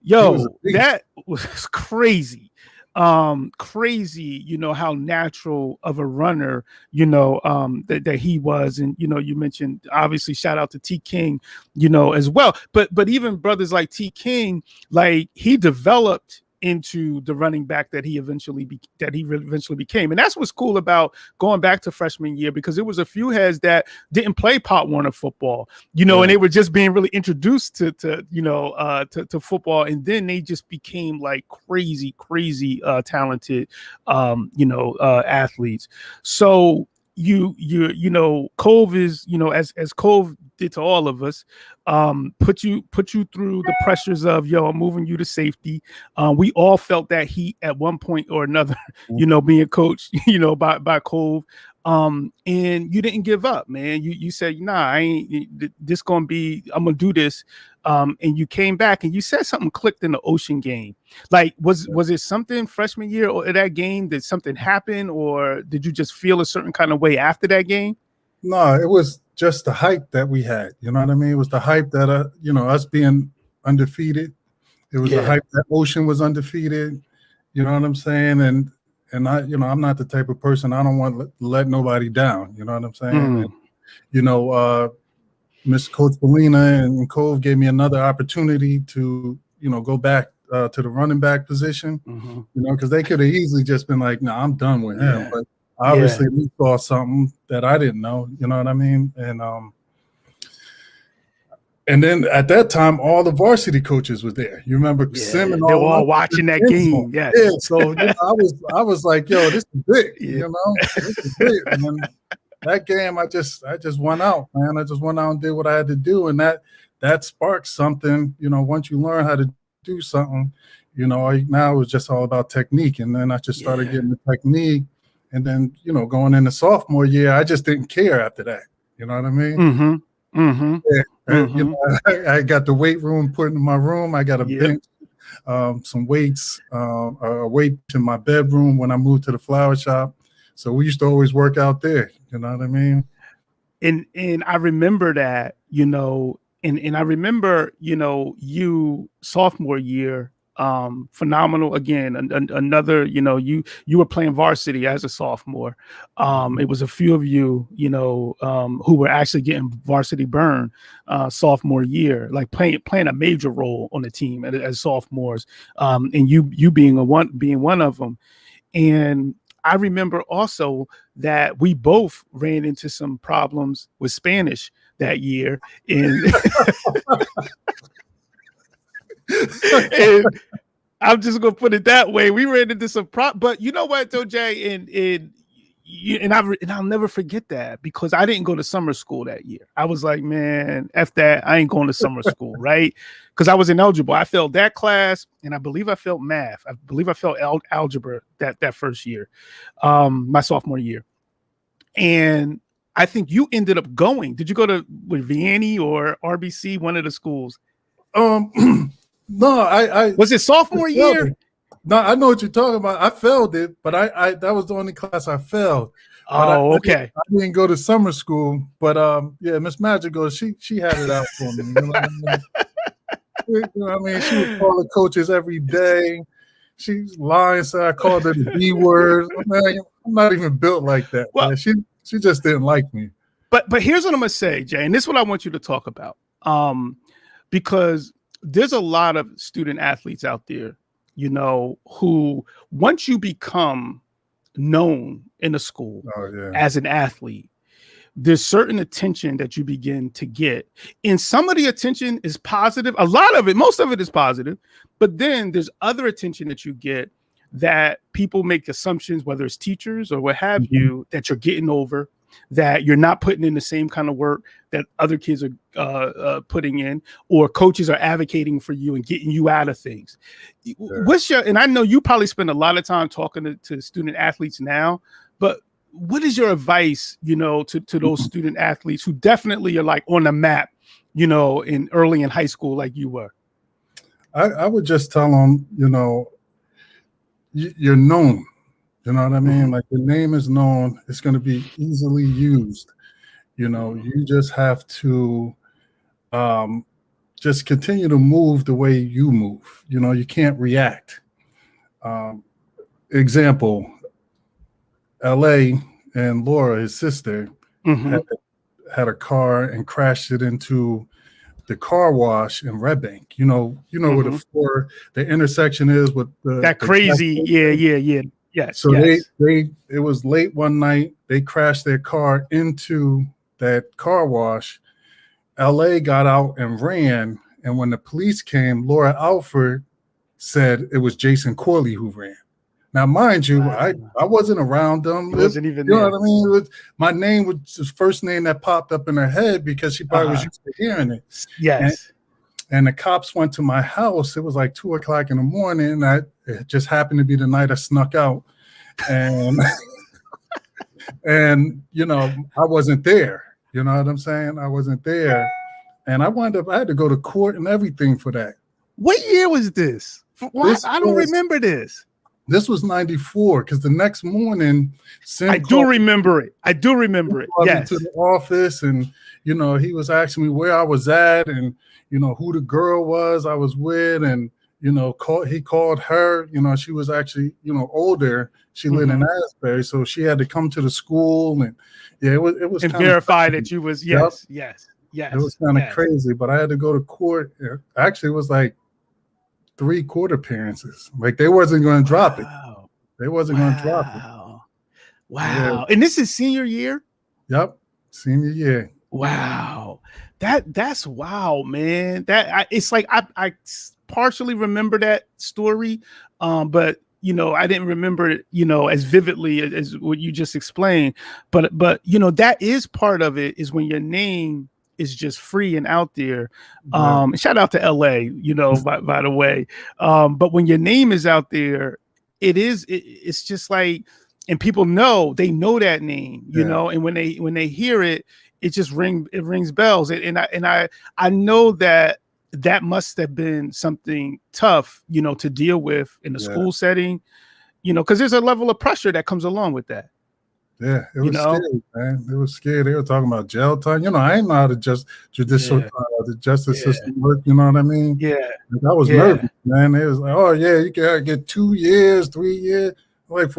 yo, that was crazy. Crazy, you know, how natural of a runner, you know, that he was. And, you know, you mentioned, obviously, shout out to T. King, you know, as well. But even brothers like T. King, like he developed into the running back that he eventually became. And that's what's cool about going back to freshman year, because it was a few heads that didn't play Pop Warner football, you know, and they were just being really introduced to football. And then they just became like crazy talented, athletes. So you know, Cove is, you know, as Cove did to all of us, put you through the pressures of, yo, I'm moving you to safety. We all felt that heat at one point or another, you know, being coached, you know, by Cove. And you didn't give up, man. You said, nah, I ain't this gonna be, I'm gonna do this. And you came back and you said something clicked in the Ocean game. Like, was it something freshman year or that game? Did something happen, or did you just feel a certain kind of way after that game? No, it was just the hype that we had. You know what I mean? It was the hype that, you know, us being undefeated. It was the hype that Ocean was undefeated. You know what I'm saying? And I, you know, I'm not the type of person, I don't want to let nobody down. You know what I'm saying? And, you know, Miss Coach Belina and Cove gave me another opportunity to, go back to the running back position, because they could have easily just been like, no, I'm done with him. But obviously we saw something that I didn't know, you know what I mean? And then at that time, all the varsity coaches were there. You remember Sim and they were all watching that game. Yes. Yeah. So I was like, yo, this is big. This is big. And then that game, I just went out, man. I just went out and did what I had to do, and that sparked something. Once you learn how to do something, now it was just all about technique. And then I just started getting the technique, and then going into sophomore year, I just didn't care after that. You know what I mean? I got the weight room put in my room. I got a bench, some weights, a weight in my bedroom when I moved to the flower shop. So we used to always work out there. You know what I mean? And I remember that, and I remember, you sophomore year, phenomenal again. Another, you were playing varsity as a sophomore. It was a few of you, who were actually getting varsity burn sophomore year, like playing a major role on the team as sophomores. And you being one of them. And I remember also that we both ran into some problems with Spanish that year. And and I'm just gonna put it that way. We ran into some but you know what, though, Jay, and I'll never forget that, because I didn't go to summer school that year. I was like, man, F that, I ain't going to summer school, right? Because I was ineligible. I failed that class, and I believe I failed math. I believe I failed algebra that first year, my sophomore year. And I think you ended up going. Did you go to Vianney or RBC, one of the schools? No, I was it sophomore year? No, I know what you're talking about. I failed it, but I that was the only class I failed. Oh, okay. I didn't go to summer school, but Miss Magical, she had it out for me. You know what I mean? She would call the coaches every day. She's lying, so I called her the B word. Man, I'm not even built like that. Well, man. She just didn't like me. But here's what I'm gonna say, Jay, and this is what I want you to talk about. Because there's a lot of student athletes out there, who once you become known in a school as an athlete, there's certain attention that you begin to get. And some of the attention is positive. A lot of it, most of it is positive. But then there's other attention that you get that people make assumptions, whether it's teachers or what have you, that you're getting over, that you're not putting in the same kind of work that other kids are putting in, or coaches are advocating for you and getting you out of things. Sure. And I know you probably spend a lot of time talking to student athletes now, but what is your advice, to those student athletes who definitely are like on the map, in early in high school, like you were? I would just tell them, you're known. You know what I mean? Like, the name is known. It's going to be easily used. You just have to just continue to move the way you move. You can't react. Example, LA and Laura, his sister, had a car and crashed it into the car wash in Red Bank. Where the intersection is with that crazy. Yeah. Yes. So it was late one night. They crashed their car into that car wash. LA got out and ran. And when the police came, Laura Alford said it was Jason Corley who ran. Now, mind you, I wasn't around them. It wasn't even there. What I mean? My name was the first name that popped up in her head because she probably was used to hearing it. Yes. And the cops went to my house. It was like 2:00 in the morning. It just happened to be the night I snuck out. And, I wasn't there. You know what I'm saying? I wasn't there. And I had to go to court and everything for that. What year was this? I don't remember this. This was 94, because the next morning, I do remember it. Yes. To the office, and he was asking me where I was at, and who the girl was I was with, and he called her. She was actually older. She lived in Asbury, so she had to come to the school, and it was and verify that you was yes. Yes. It was kind of crazy, but I had to go to court. Actually, it was like 3 court appearances. Like they wasn't going to drop it. They wasn't going to drop it. Wow. And this is senior year? Yep. Senior year. Wow. That's wow, man. It's like I partially remember that story, but I didn't remember it, as vividly as what you just explained. But that is part of it, is when your name is just free and out there. Shout out to LA, by the way. But when your name is out there, it's just like, and people know that name, and when they hear it, it just rings bells. And I know that must have been something tough, to deal with in the school setting, because there's a level of pressure that comes along with that. Yeah, it was scary, man. It was scary. They were talking about jail time. I ain't know how to the justice system work. You know what I mean? Yeah. Like, I was nervous, man. It was like, oh yeah, you can get 2 years, 3 years. Like,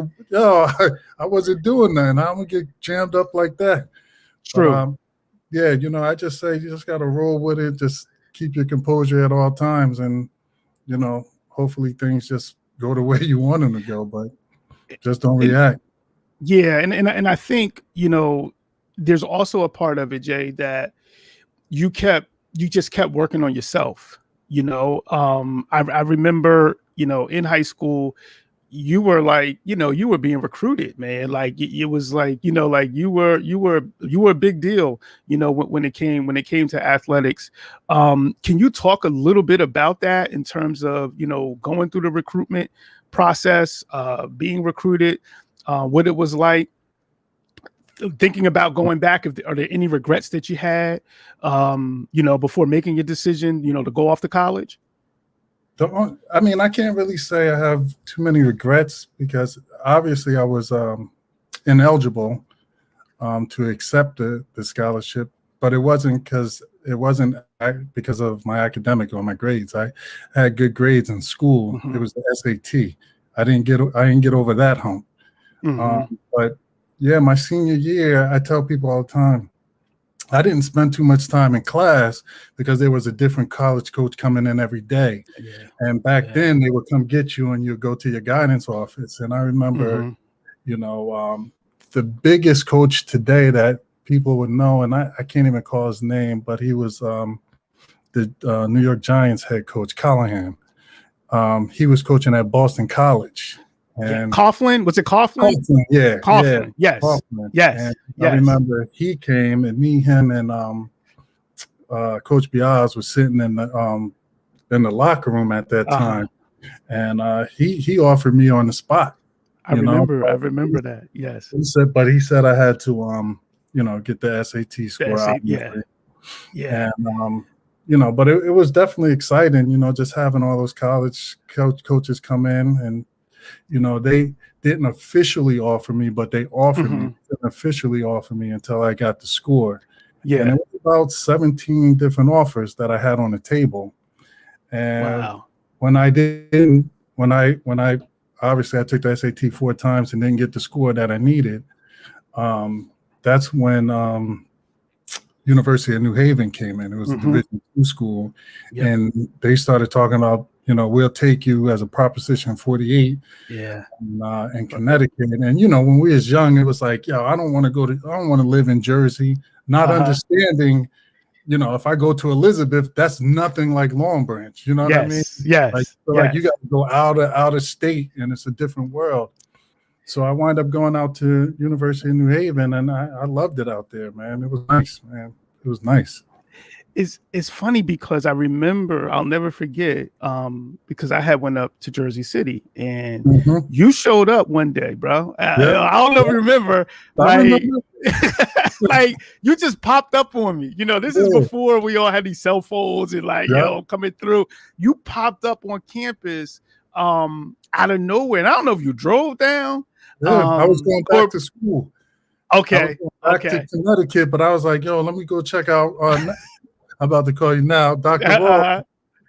I wasn't doing that. I'm gonna get jammed up like that. True. I just say you just gotta roll with it. Just keep your composure at all times, and hopefully things just go the way you want them to go. But just don't react. Yeah, and I think there's also a part of it, Jay, that you just kept working on yourself. I remember in high school, you were like, you were being recruited, man. Like it was like, like you were a big deal, when it came to athletics. Can you talk a little bit about that in terms of, going through the recruitment process, being recruited, what it was like, thinking about going back? Are there any regrets that you had, before making your decision, to go off to college? I can't really say I have too many regrets, because obviously I was ineligible to accept the scholarship, but it wasn't because of my academic or my grades. I had good grades in school. It was the SAT. I didn't get over that hump. But yeah, my senior year, I tell people all the time, I didn't spend too much time in class because there was a different college coach coming in every day. Yeah. And back then they would come get you and you go to your guidance office. And I remember, the biggest coach today that people would know, and I can't even call his name, but he was the New York Giants head coach, Callahan. He was coaching at Boston College. And Coughlin? Was it Coughlin? Coughlin, yeah. Coughlin, yeah, yes. Coughlin. Yes. I remember he came, and me, him, and Coach Biaz was sitting in the locker room at that time. And he offered me on the spot. I remember that, yes. He said I had to get the SAT score out. Yeah. And but it was definitely exciting, just having all those college coaches come in, and they didn't officially offer me, but they offered me. They didn't officially offer me until I got the score. Yeah. And it was about 17 different offers that I had on the table. And when I obviously I took the SAT 4 times and didn't get the score that I needed, that's when University of New Haven came in. It was a Division II school. Yep. And they started talking about, we'll take you as a Proposition 48 in Connecticut. And, when we was young, it was like, I don't want to live in Jersey, not understanding, if I go to Elizabeth, that's nothing like Long Branch. You know what I mean? Yes. Like you got to go out of state, and it's a different world. So I wind up going out to University of New Haven, and I loved it out there, man. It was nice, man. It was nice. It's funny because I remember, I'll never forget, because I had went up to Jersey City, and you showed up one day, bro. I don't know if you remember. Like you just popped up on me. This is before we all had these cell phones and coming through. You popped up on campus out of nowhere. And I don't know if you drove down. Yeah, I was going back to school. Okay. Back to Connecticut, but I was like, let me go check out. I'm about to call you now, Dr. Ross.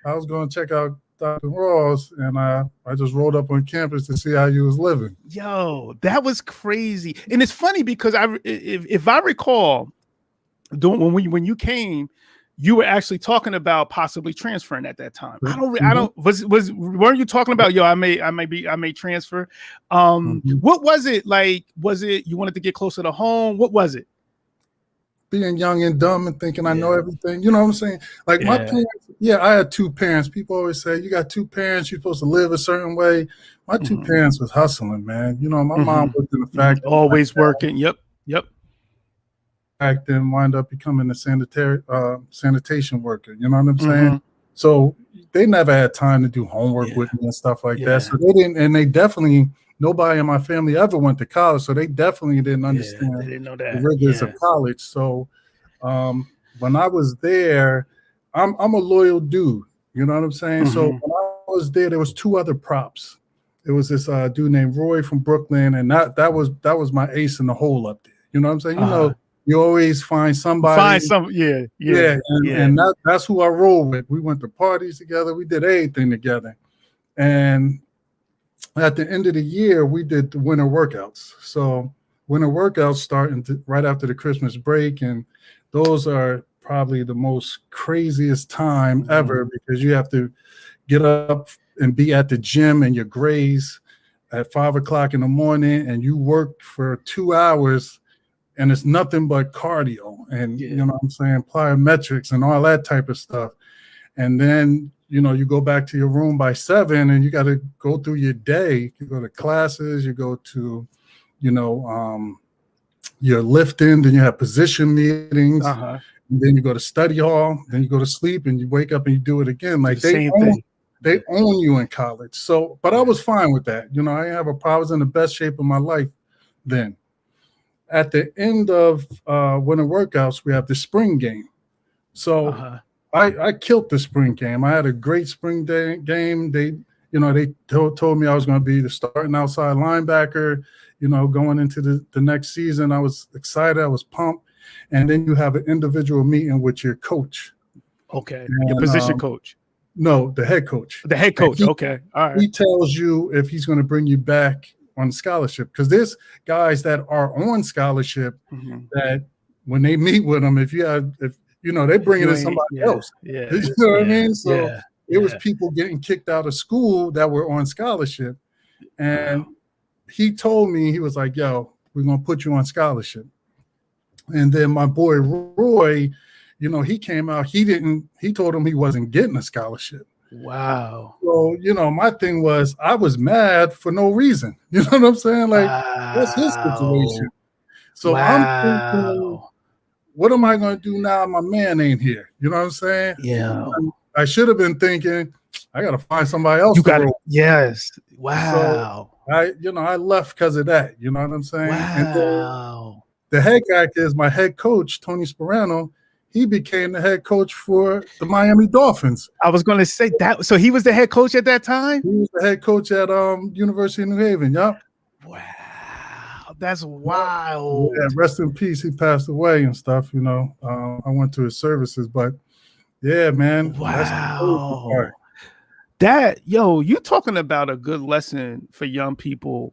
I was going to check out Dr. Ross, and I just rolled up on campus to see how you was living. Yo, that was crazy. And it's funny because if I recall, when you came, you were actually talking about possibly transferring at that time. Weren't you talking about, I may transfer? What was it like? Was it you wanted to get closer to home? What was it? Being young and dumb and thinking I know everything. You know what I'm saying? Like my parents, I had two parents. People always say, you got two parents, you're supposed to live a certain way. My two parents was hustling, man. You know, my mom worked in the factory. Always working. Yep. Back then wind up becoming a sanitation worker. You know what I'm saying? So they never had time to do homework with me and stuff like that. So they didn't, and they definitely, nobody in my family ever went to college. So they definitely didn't understand they didn't know that. the rigors of college. So when I was there, I'm a loyal dude. You know what I'm saying? So when I was there was two other props. There was this dude named Roy from Brooklyn, and that was my ace in the hole up there. You know what I'm saying? You know, you always find somebody. And that's who I roll with. We went to parties together. We did everything together. And at the end of the year, we did the winter workouts. So winter workouts starting right after the Christmas break, and those are probably the most craziest time ever because you have to get up and be at the gym and your graze at 5 o'clock in the morning, and you work for 2 hours. And it's nothing but cardio and, you know what I'm saying, plyometrics and all that type of stuff. And then, you know, you go back to your room by 7 and you got to go through your day. You go to classes, you go to, you know, your lifting, then you have position meetings. And then you go to study hall, then you go to sleep and you wake up and you do it again. Like they own you in college. So, but I was fine with that. You know, I didn't have a problem. I was in the best shape of my life then. At the end of winter workouts, we have the spring game. So I killed the spring game. I had a great spring game. They told me I was going to be the starting outside linebacker, you know, going into the next season. I was excited. I was pumped. And then you have an individual meeting with your coach. Okay. And, your position coach. No, the head coach. The head coach. Okay. All right. He tells you if he's going to bring you back on scholarship, because there's guys that are on scholarship that when they meet with them, if you know, they bring in somebody else. You know what I mean? So it was people getting kicked out of school that were on scholarship. And he told me, he was like, yo, we're going to put you on scholarship. And then my boy Roy, you know, he came out, he told him he wasn't getting a scholarship. Wow. So, you know, my thing was I was mad for no reason. You know what I'm saying? Like, that's his situation. So I'm thinking, what am I going to do now? My man ain't here. You know what I'm saying? Yeah. I should have been thinking, I got to find somebody else. You got it. Yes. Wow. So I left because of that. You know what I'm saying? Wow. And then the head guy is my head coach, Tony Sperano. He became the head coach for the Miami Dolphins. I was going to say that. So he was the head coach at that time? He was the head coach at University of New Haven. Yep. Wow. That's wild. Yeah, rest in peace. He passed away and stuff, you know. I went to his services, but yeah, man. Wow. You're talking about a good lesson for young people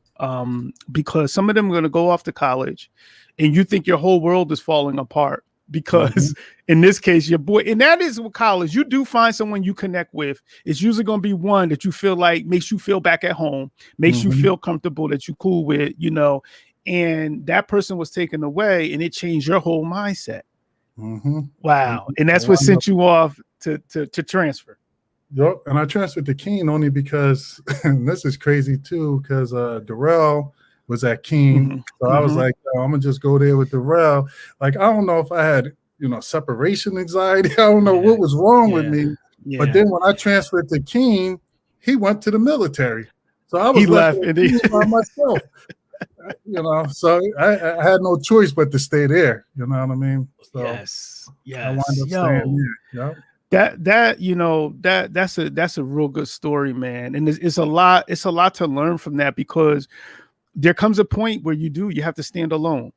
because some of them are going to go off to college and you think your whole world is falling apart. Because in this case, your boy, and that is with college, you do find someone you connect with. It's usually going to be one that you feel like makes you feel back at home, makes you feel comfortable, that you cool with, you know, and that person was taken away and it changed your whole mindset. Wow. And that's what sent you off to transfer. Yep. And I transferred to Keene only because, and this is crazy too, because Darrell was at Keene. So I was like, I'm going to just go there with Darrell. Like, I don't know if I had, you know, separation anxiety. I don't know what was wrong with me. But then when I transferred to Keene, he went to the military. So I was left by myself. You know, so I had no choice but to stay there. You know what I mean? So yes. I wound up staying there. Yep. That's a real good story, man. And it's a lot to learn from that, because there comes a point where you have to stand alone.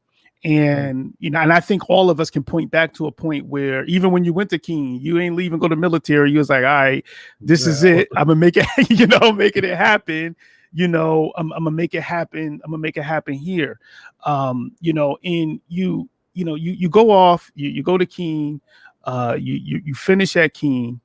And, you know, and I think all of us can point back to a point where even when you went to Keene, you ain't leaving, go to military. You was like, all right, this is it. I'm going to make it, making it happen. You know, I'm going to make it happen. I'm going to make it happen here. You know, and you go off, you go to Keene, you finish at Keene,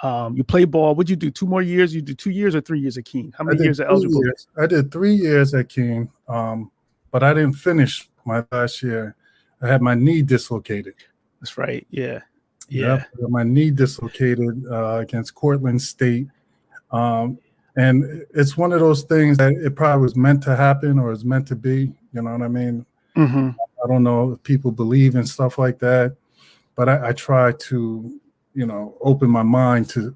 you play ball. What'd you do? 2 more years? You do 2 years or 3 years at Keene? How many years are eligible? I did 3 years at Keene, but I didn't finish my last year. I had my knee dislocated. That's right. Yeah. Yep, my knee dislocated against Cortland State. And it's one of those things that it probably was meant to happen or is meant to be. You know what I mean? Mm-hmm. I don't know if people believe in stuff like that, but I try to, open my mind to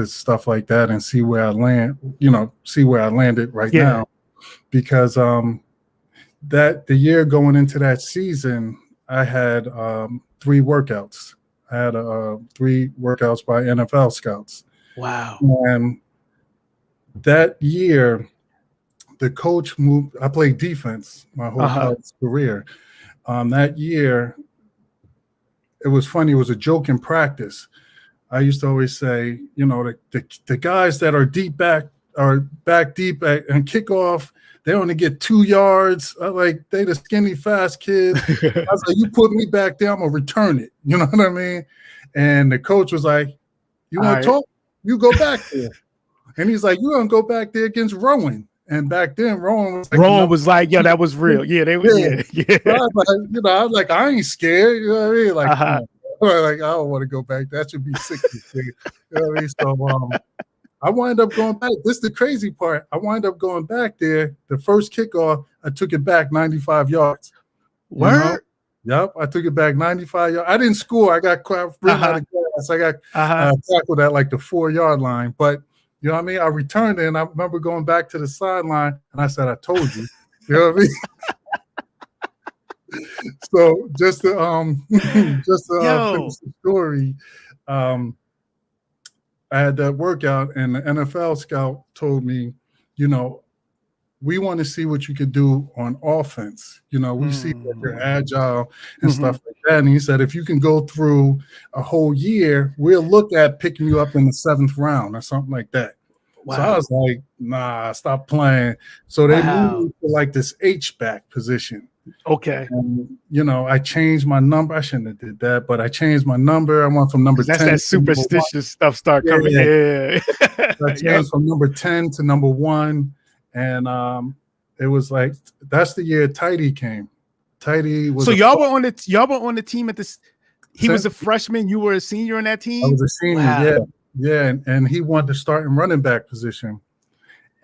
stuff like that and see where I land, see where I landed right now. Because the year going into that season, I had 3 workouts. I had 3 workouts by NFL scouts. Wow. And that year, the coach moved. I played defense my whole college career. That year, it was funny. It was a joke in practice. I used to always say, the guys that are back deep and kickoff, they only get 2 yards. They the skinny, fast kids. I was like, you put me back there, I'm going to return it. You know what I mean? And the coach was like, you want to talk? You go back there. And he's like, you're going to go back there against Rowan. And back then, Rowan was like, yeah, that was real. Yeah, they was, yeah. So I was like, I ain't scared. You know what I mean? Like, I don't want to go back. That should be 60. You know what I mean? So I wind up going back. This is the crazy part. I wind up going back there. The first kickoff, I took it back 95 yards. Word? Yep, I took it back 95 yards. I didn't score. I got ran out of gas. I got tackled at like the 4-yard line. But you know what I mean? I returned it, and I remember going back to the sideline, and I said, I told you. You know what I mean? So just to finish the story, I had that workout, and the NFL scout told me, we want to see what you could do on offense. We see that you're agile and stuff like that. And he said, if you can go through a whole year, we'll look at picking you up in the 7th round or something like that. Wow. So I was like, nah, stop playing. So they moved to like this H-back position. Okay. And, I changed my number. I shouldn't have did that, but I changed my number. I went from number 10. That's that superstitious stuff start coming. Yeah. I changed from number 10 to number 1. And it was like, that's the year Tidy came. Tidy was. So y'all were on the team at this. He was a freshman. You were a senior on that team. I was a senior. Wow. Yeah. And he wanted to start in running back position.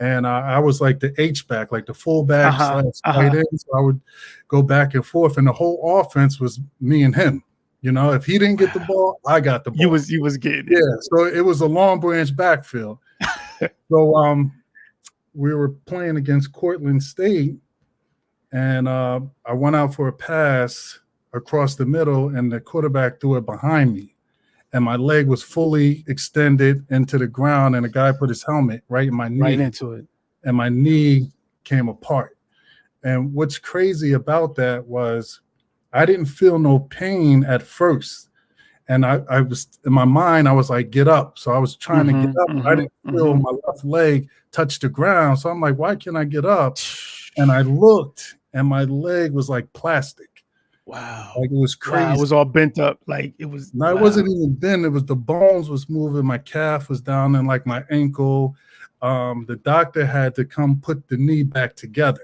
And I was like the H-back, like the fullback / tight end. So I would go back and forth, and the whole offense was me and him. If he didn't get the ball, I got the ball. You was getting it. Yeah. So it was a long branch backfield. So we were playing against Cortland State, and I went out for a pass across the middle, and the quarterback threw it behind me. And my leg was fully extended into the ground, and a guy put his helmet right in my knee. Right into it. And my knee came apart. And what's crazy about that was I didn't feel no pain at first. And I was, in my mind, I was like, get up. So I was trying to get up. I didn't feel my left leg touch the ground. So I'm like, why can't I get up? And I looked, and my leg was like plastic. Wow. Like it was crazy. Wow, it was all bent up. Like it was. No, it wasn't even bent. It was the bones was moving. My calf was down in like my ankle. The doctor had to come put the knee back together.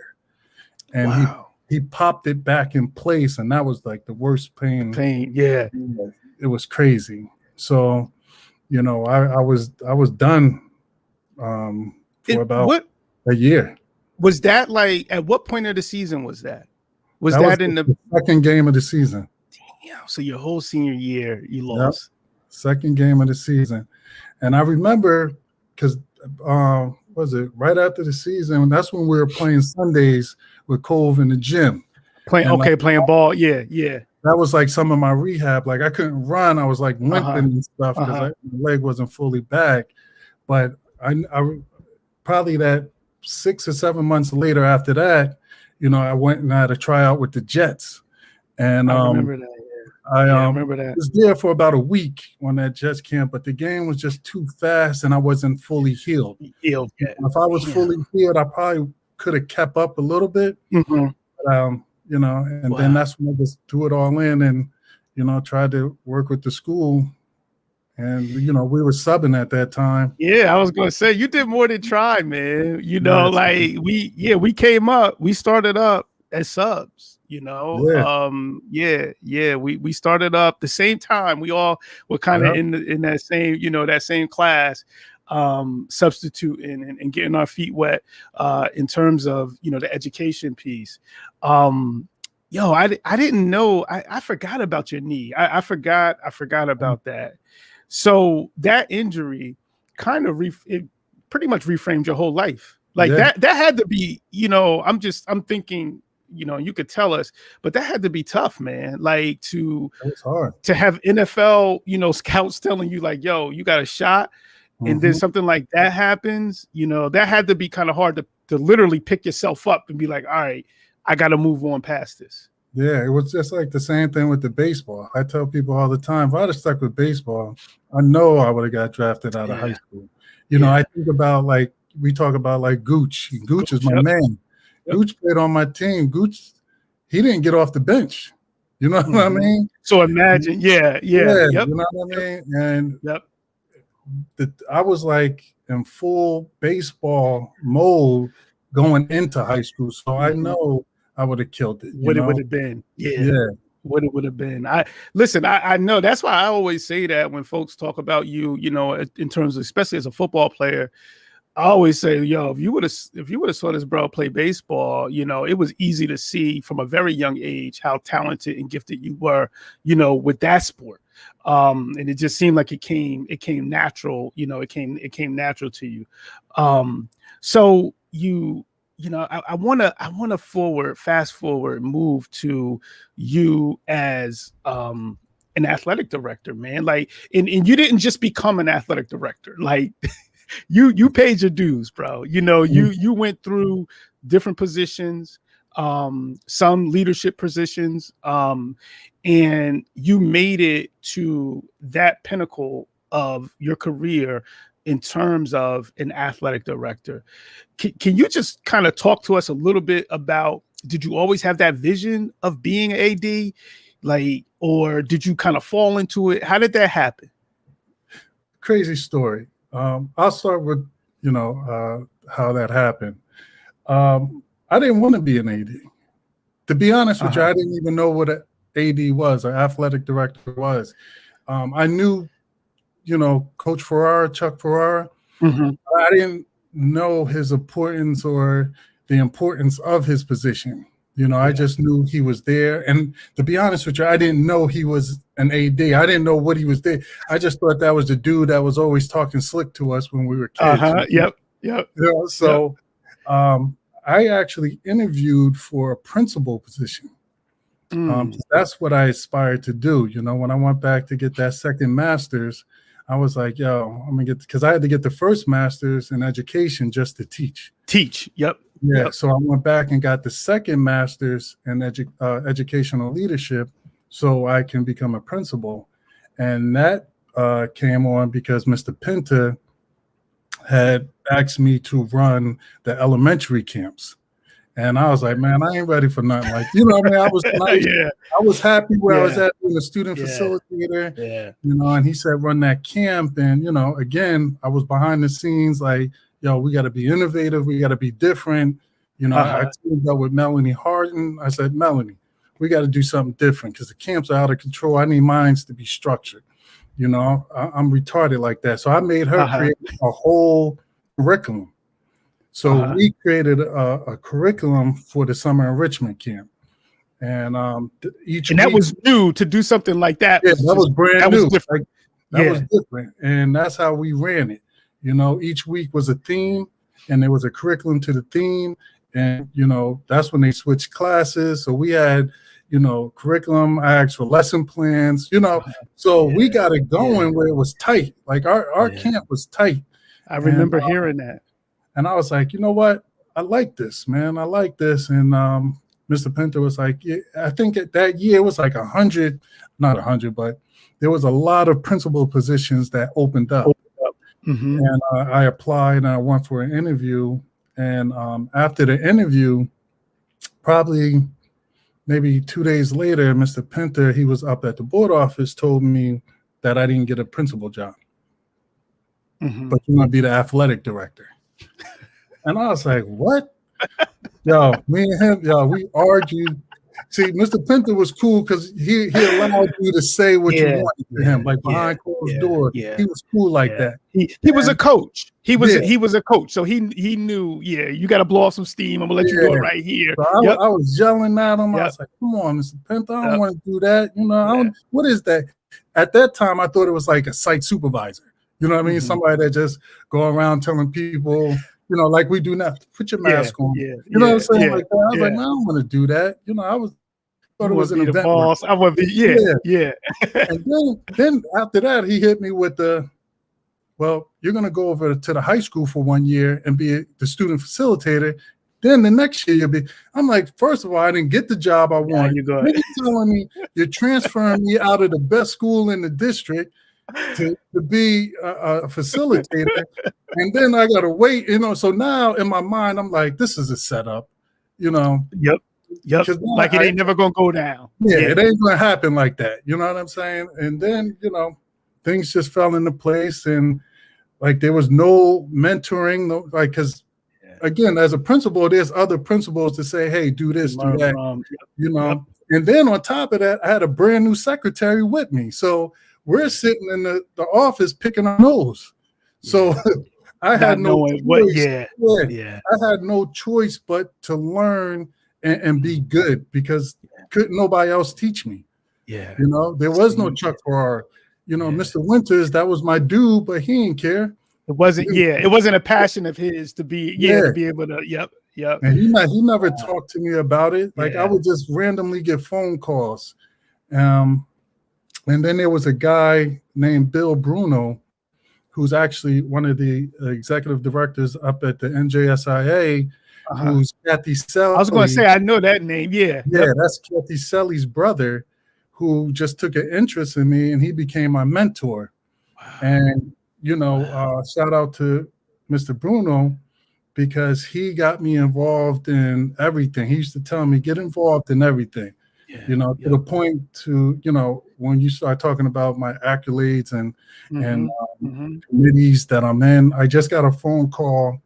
And he popped it back in place. And that was like the worst pain. Yeah. It was crazy. So, I was done for about a year. Was that like, at what point of the season was that? Was that in the second game of the season? Damn. So your whole senior year, you lost. Yep. Second game of the season. And I remember because was it right after the season? That's when we were playing Sundays with Cove in the gym. Playing ball. Yeah. That was like some of my rehab. Like I couldn't run. I was like limping and stuff because my leg wasn't fully back. But I probably that 6 or 7 months later after that, I went and had a tryout with the Jets. And I remember that. Yeah. I remember that. I was there for about a week on that Jets camp, but the game was just too fast and I wasn't fully healed. Yeah. If I was fully healed, I probably could have kept up a little bit. Mm-hmm. But, and then that's when I just threw it all in and, tried to work with the school. And, we were subbing at that time. Yeah, I was going to say, you did more than try, man. We came up, we started up as subs, we started up the same time. We all were kind of in that same, that same class, substituting and getting our feet wet in terms of, the education piece. I didn't know, I forgot about your knee. I forgot about that. So that injury kind of it pretty much reframed your whole life. Like that had to be, I'm thinking, you could tell us, but that had to be tough, man. Like to have NFL, scouts telling you like, yo, you got a shot. And then something like that happens, that had to be kind of hard to literally pick yourself up and be like, all right, I got to move on past this. Yeah, it was just like the same thing with the baseball. I tell people all the time, if I'd have stuck with baseball, I know I would have got drafted out of high school. I think about we talk about Gooch. Gooch is my man. Gooch played on my team. Gooch, he didn't get off the bench. You know what I mean? So imagine, you know what I mean? And I was in full baseball mode going into high school. So I know I would have killed it. What it would have been. What it would have been. I know that's why I always say that when folks talk about you, in terms of, especially as a football player, I always say, yo, if you would have saw this bro play baseball, it was easy to see from a very young age how talented and gifted you were, with that sport. And it just seemed like it came natural, it came natural to you. So I want to fast forward, move to you as an athletic director, man. Like, and you didn't just become an athletic director. Like, you paid your dues, bro. You went through different positions, some leadership positions, and you made it to that pinnacle of your career in terms of an athletic director. Can you just kind of talk to us a little bit about, did you always have that vision of being an AD? Like, or did you kind of fall into it? How did that happen? Crazy story. I'll start with, how that happened. I didn't want to be an AD. To be honest with you, I didn't even know what an AD was, or athletic director was. I knew, Coach Chuck Ferrara. I didn't know his importance or the importance of his position. I just knew he was there. And to be honest with you, I didn't know he was an AD. I didn't know what he was there. I just thought that was the dude that was always talking slick to us when we were kids. So I actually interviewed for a principal position. That's what I aspired to do. When I went back to get that second master's, I was like, yo, I'm gonna because I had to get the first master's in education just to teach. So I went back and got the second master's in educational leadership so I can become a principal. And that came on because Mr. Pinter had asked me to run the elementary camps. And I was like, man, I ain't ready for nothing. Like, what I mean? I was I was happy where I was at being a student facilitator, and he said, run that camp. And, again, I was behind the scenes like, yo, we got to be innovative. We got to be different. I teamed up with Melanie Harden. I said, Melanie, we got to do something different because the camps are out of control. I need mines to be structured. I'm retarded like that. So I made her create a whole curriculum. So we created a curriculum for the summer enrichment camp. And that was new to do something like that. Yeah, that was brand new. That was different. And that's how we ran it. Each week was a theme and there was a curriculum to the theme. And, that's when they switched classes. So we had, curriculum. I asked for lesson plans, so we got it going where it was tight. Like our camp was tight. I remember hearing that. And I was like, you know what? I like this, man. I like this. And Mr. Pinter was like, I think that year it was like 100, not 100, but there was a lot of principal positions that opened up. And I applied and I went for an interview. And after the interview, probably, maybe 2 days later, Mr. Pinter, he was up at the board office, told me that I didn't get a principal job, but you want to be the athletic director. And I was like, what? Yo, me and him, yo, we argued. See, Mr. Pinter was cool because he allowed you to say what you wanted to him, like behind closed door. He was cool like that. He was a coach. He was a coach, so he knew. Yeah, you got to blow off some steam. I'm gonna let you do it right here. So I was yelling at him. I was like, "Come on, Mr. Pinter, I don't want to do that. You know, what is that?" At that time, I thought it was like a site supervisor. You know what I mean? Somebody that just go around telling people, you know, like we do now, put your mask on. You know what I'm saying? Like that. I was like, man, I don't want to do that. You know, thought it was an event. Boss. I want to be, And then after that, he hit me with well, you're going to go over to the high school for 1 year and be the student facilitator. Then the next year you'll be. I'm like, first of all, I didn't get the job I wanted. Then you're telling me you're transferring me out of the best school in the district to be a facilitator, and then I got to wait. You know, so now in my mind, I'm like, this is a setup. You know. Yep. Like it ain't never gonna go down. It ain't gonna happen like that. You know what I'm saying? And then, you know, things just fell into place, and like there was no mentoring, because again, as a principal, there's other principals to say, hey, do this, do that, you know. And then on top of that, I had a brand new secretary with me. So we're sitting in the office picking our nose. So I had no choice. I had no choice but to learn and be good, because couldn't nobody else teach me. You know, there was no Chuck Farrar. You know, Mr. Winters, that was my dude, but he didn't care. It wasn't, it wasn't a passion of his to be, to be able to, And he never talked to me about it. Like I would just randomly get phone calls. And then there was a guy named Bill Bruno, who's actually one of the executive directors up at the NJSIA, who's Kathy Selly. I was going to say, I know that name. That's Kathy Selly's brother, who just took an interest in me, and he became my mentor. And, you know, shout out to Mr. Bruno, because he got me involved in everything. He used to tell me, get involved in everything, you know, to the point to, you know, when you start talking about my accolades and committees that I'm in. I just got a phone call.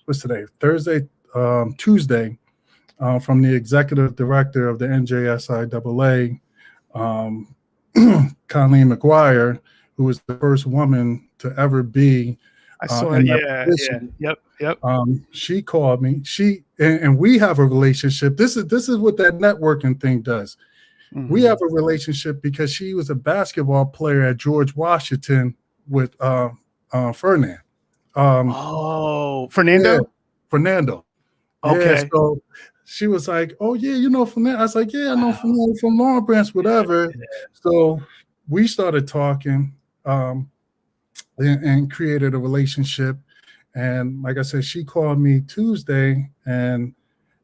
What's today? Thursday, Tuesday, from the executive director of the NJSIAA, Colleen McGuire, who was the first woman to ever be. I saw it. She called me. And we have a relationship. This is what that networking thing does. We have a relationship because she was a basketball player at George Washington with Fernand. Fernando? Fernando. Okay. So she was like, oh, yeah, you know Fernando. I was like, yeah, I know Fernando from Long Branch, whatever. So we started talking and created a relationship. And like I said, she called me Tuesday and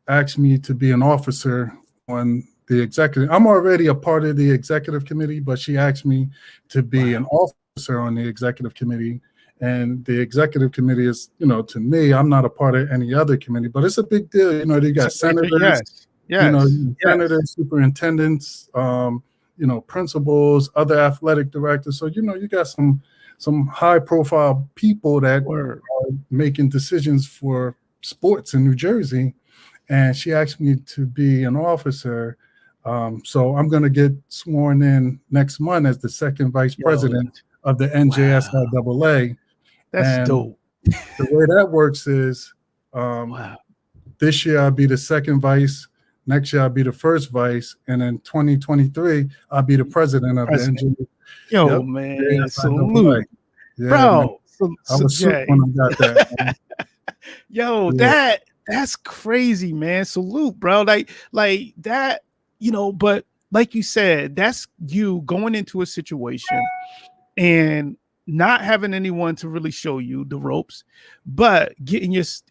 asked me to be an officer on the executive. I'm already a part of the executive committee, but she asked me to be an officer on the executive committee. And the executive committee is, you know, to me, I'm not a part of any other committee, but it's a big deal. You know, they got senators, senators, superintendents, you know, principals, other athletic directors. So, you know, you got some high profile people that are making decisions for sports in New Jersey. And she asked me to be an officer. So I'm going to get sworn in next month as the second vice president of the NJSIAA. That's dope. The way that works is this year I'll be the second vice. Next year I'll be the first vice. And in 2023, I'll be the president of the NJSIAA. Yo, man, salute. Bro. I was shook when I got that. Yo, that's crazy, man. Salute, bro. Like that, you know, but like you said, that's you going into a situation and not having anyone to really show you the ropes, but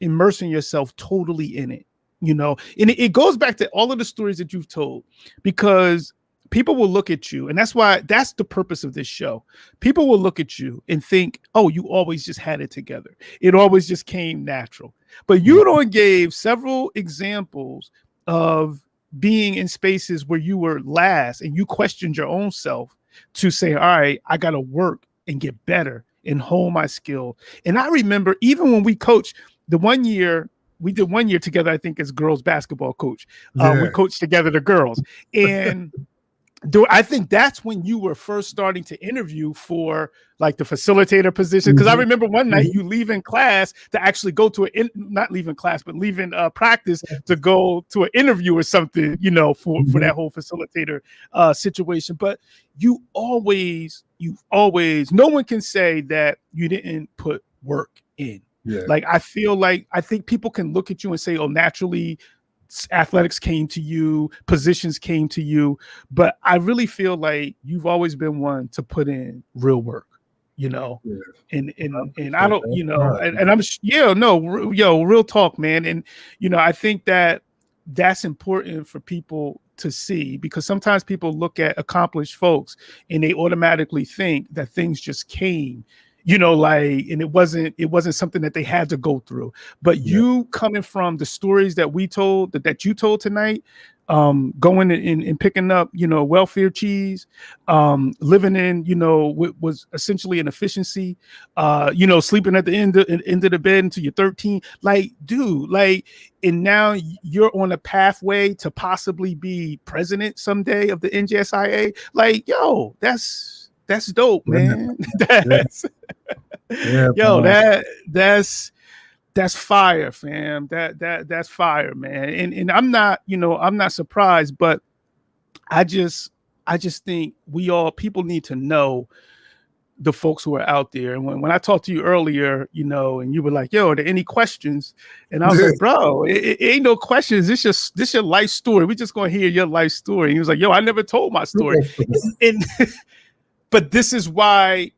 immersing yourself totally in it, you know. And it goes back to all of the stories that you've told, because people will look at you, and that's the purpose of this show. People will look at you and think, oh, you always just had it together. It always just came natural. But you gave several examples of being in spaces where you were last and you questioned your own self to say, all right, I got to work and get better and hone my skill. And I remember even when we coached the 1 year, we did 1 year together, I think, as girls basketball coach. We coached together the girls. And I think that's when you were first starting to interview for like the facilitator position. Because I remember one night you leaving class to actually go to not leaving class, but leaving practice to go to an interview or something, you know, for that whole facilitator situation. But you've always, no one can say that you didn't put work in. Yeah. Like, I think people can look at you and say, oh, naturally, athletics came to you, positions came to you, but I really feel like you've always been one to put in real work, you know. And I don't, you know, and I'm real talk, man. And you know, I think that that's important for people to see, because sometimes people look at accomplished folks and they automatically think that things just came, you know, like, and it wasn't something that they had to go through. But you coming from the stories that we told, that you told tonight, going and picking up, you know, welfare cheese, living in, you know, what was essentially an efficiency, you know, sleeping at the end of the bed until you're 13. Like, dude, like, and now you're on a pathway to possibly be president someday of the NJSIA. Like, yo, that's dope, man. That's fire, fam. That's fire, man. And I'm not surprised, but I just think people need to know the folks who are out there. And when I talked to you earlier, you know, and you were like, yo, are there any questions? And I was like, bro, it ain't no questions. This your life story. We just gonna hear your life story. And he was like, yo, I never told my story. and But this is why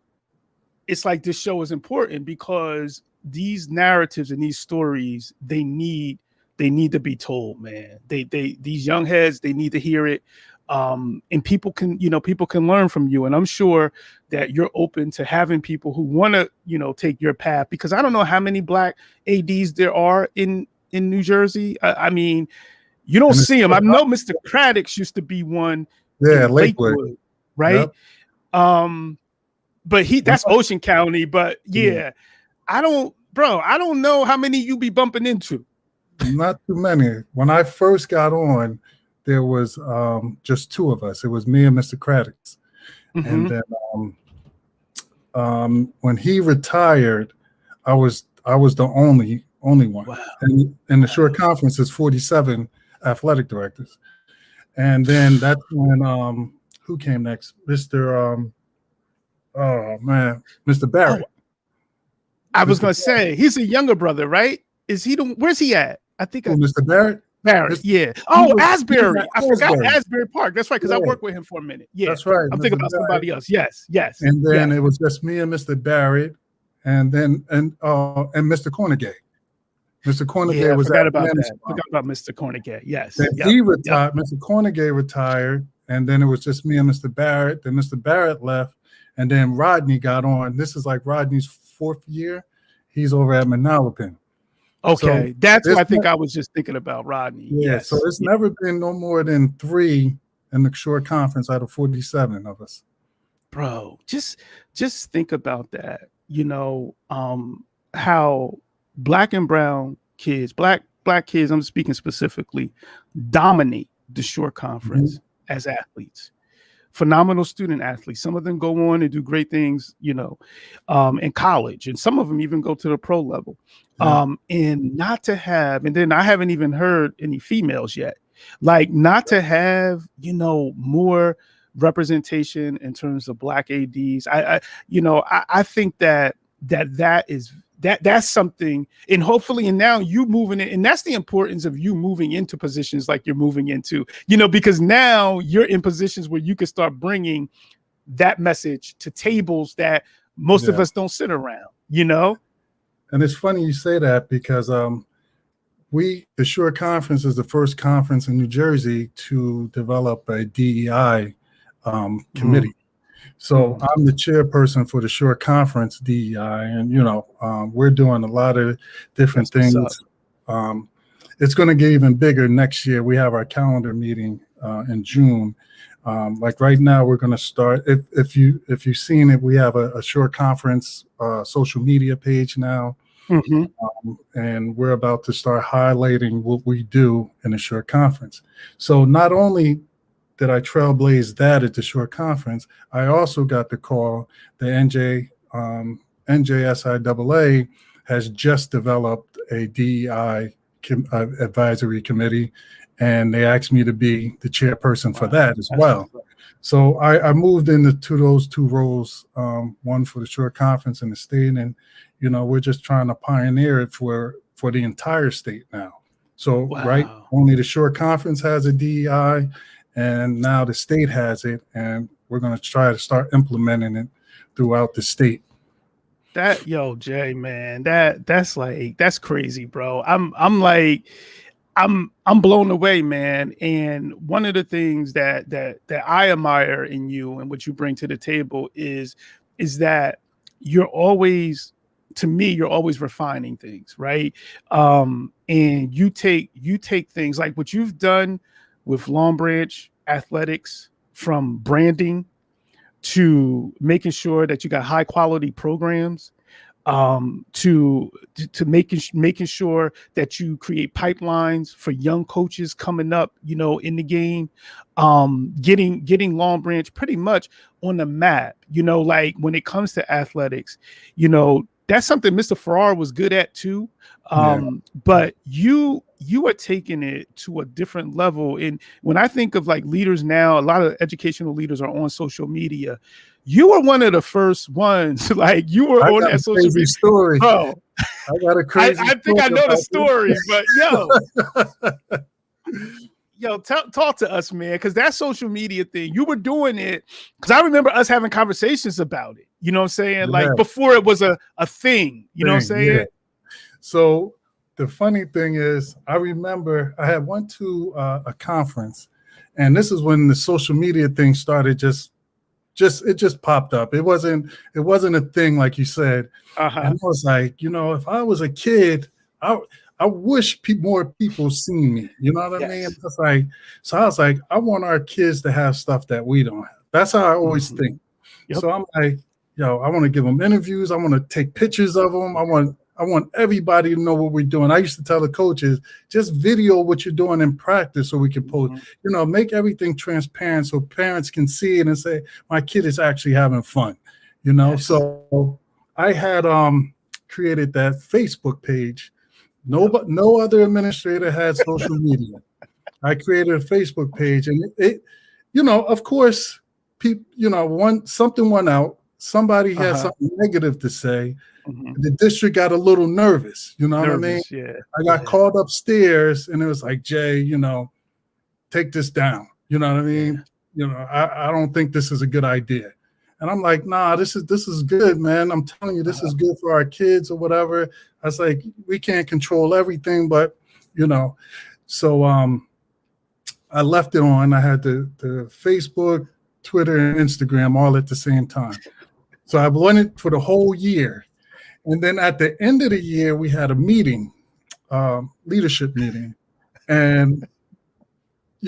it's like this show is important, because these narratives and these stories, they need to be told, man. These young heads, they need to hear it. And people can learn from you. And I'm sure that you're open to having people who want to, you know, take your path, because I don't know how many Black ADs there are in New Jersey. I mean, you don't see them. I know Mr. Craddock's used to be one. Yeah, Lakewood, right? Yep. But that's Ocean County, but I don't know how many you be bumping into. Not too many. When I first got on, there was just two of us. It was me and Mr. Craddock's. And then when he retired, I was the only one. Wow. And the short conference is 47 athletic directors. And then that's when who came next? Mr. Barrett. Oh, I was going to say, he's a younger brother, right? Where's he at? I think Mr. Barrett? Barrett, yeah. Asbury. I forgot Asbury Park. That's right, because I worked with him for a minute. Yeah, that's right. I'm thinking about somebody else. Yes. And then it was just me and Mr. Barrett, and then Mr. Cornegay. Mr. Cornegay was forgot about that. Forgot about Mr. Cornegay. Yes. He retired. Mr. Cornegay retired. And then it was just me and Mr. Barrett. Then Mr. Barrett left. And then Rodney got on. This is like Rodney's fourth year. He's over at Manalapan. Okay. So that's what I think I was just thinking about, Rodney. Yeah. Yes. So it's never been no more than 3 in the short conference out of 47 of us. Bro, just think about that. You know, how Black and brown kids, black kids, I'm speaking specifically, dominate the short conference as athletes. Phenomenal student athletes. Some of them go on and do great things, you know, in college, and some of them even go to the pro level. And not to have, and then I haven't even heard any females yet, like not to have, you know, more representation in terms of Black ADs. I think that's something, and hopefully, and now you moving it, and that's the importance of you moving into positions like you're moving into, you know, because now you're in positions where you can start bringing that message to tables that most of us don't sit around, you know. And it's funny you say that, because the Short Conference is the first conference in New Jersey to develop a DEI committee. So I'm the chairperson for the Short Conference DEI, and you know, we're doing a lot of different things. it's going to get even bigger next year. We have our calendar meeting in June. Like right now, we're going to start. If you've seen it, we have a short conference social media page now, and we're about to start highlighting what we do in a short conference. So not only did I trailblaze that at the short conference, I also got the call. The NJSIAA has just developed a DEI advisory committee, and they asked me to be the chairperson for that as well. So I moved into those two roles, one for the short conference in the state, and we're just trying to pioneer it for the entire state now. So right, only the short conference has a DEI, and now the state has it, and we're going to try to start implementing it throughout the state. Jay, man, that's crazy, bro. I'm blown away, man. And one of the things that I admire in you and what you bring to the table is that you're always refining things, right? And you take things like what you've done with Long Branch Athletics, from branding to making sure that you got high quality programs, to making sure that you create pipelines for young coaches coming up, in the game, getting Long Branch pretty much on the map, like when it comes to athletics, that's something Mr. Farrar was good at too. But you are taking it to a different level. And when I think of like leaders now, a lot of educational leaders are on social media. You were one of the first ones. Like you were on that social media story. Bro, I got a crazy. I think I know the story, but talk to us, man, because that social media thing, you were doing it because I remember us having conversations about it. You know what I'm saying? Yeah. Like before it was a thing. You know what I'm saying? Yeah. So the funny thing is, I remember I had went to a conference, and this is when the social media thing started. It just popped up. It wasn't a thing like you said. And I was like, if I was a kid, I wish more people seen me. You know what I mean? It's like, so I was like, I want our kids to have stuff that we don't have. That's how I always think. Yep. So I'm like, I want to give them interviews. I want to take pictures of them. I want everybody to know what we're doing. I used to tell the coaches, just video what you're doing in practice so we can post, make everything transparent so parents can see it and say, my kid is actually having fun, So I had created that Facebook page. No other administrator had social media. I created a Facebook page, and it of course, people, something went out. Somebody had something negative to say. The district got a little nervous. You know what I mean? Yeah. I got called upstairs, and it was like, Jay, take this down. You know what I mean? I don't think this is a good idea. And I'm like, nah, this is good, man. I'm telling you, this is good for our kids or whatever. I was like, we can't control everything, but so I left it on. I had the Facebook, Twitter, and Instagram all at the same time. So I won it for the whole year. And then at the end of the year, we had a meeting, leadership meeting. And,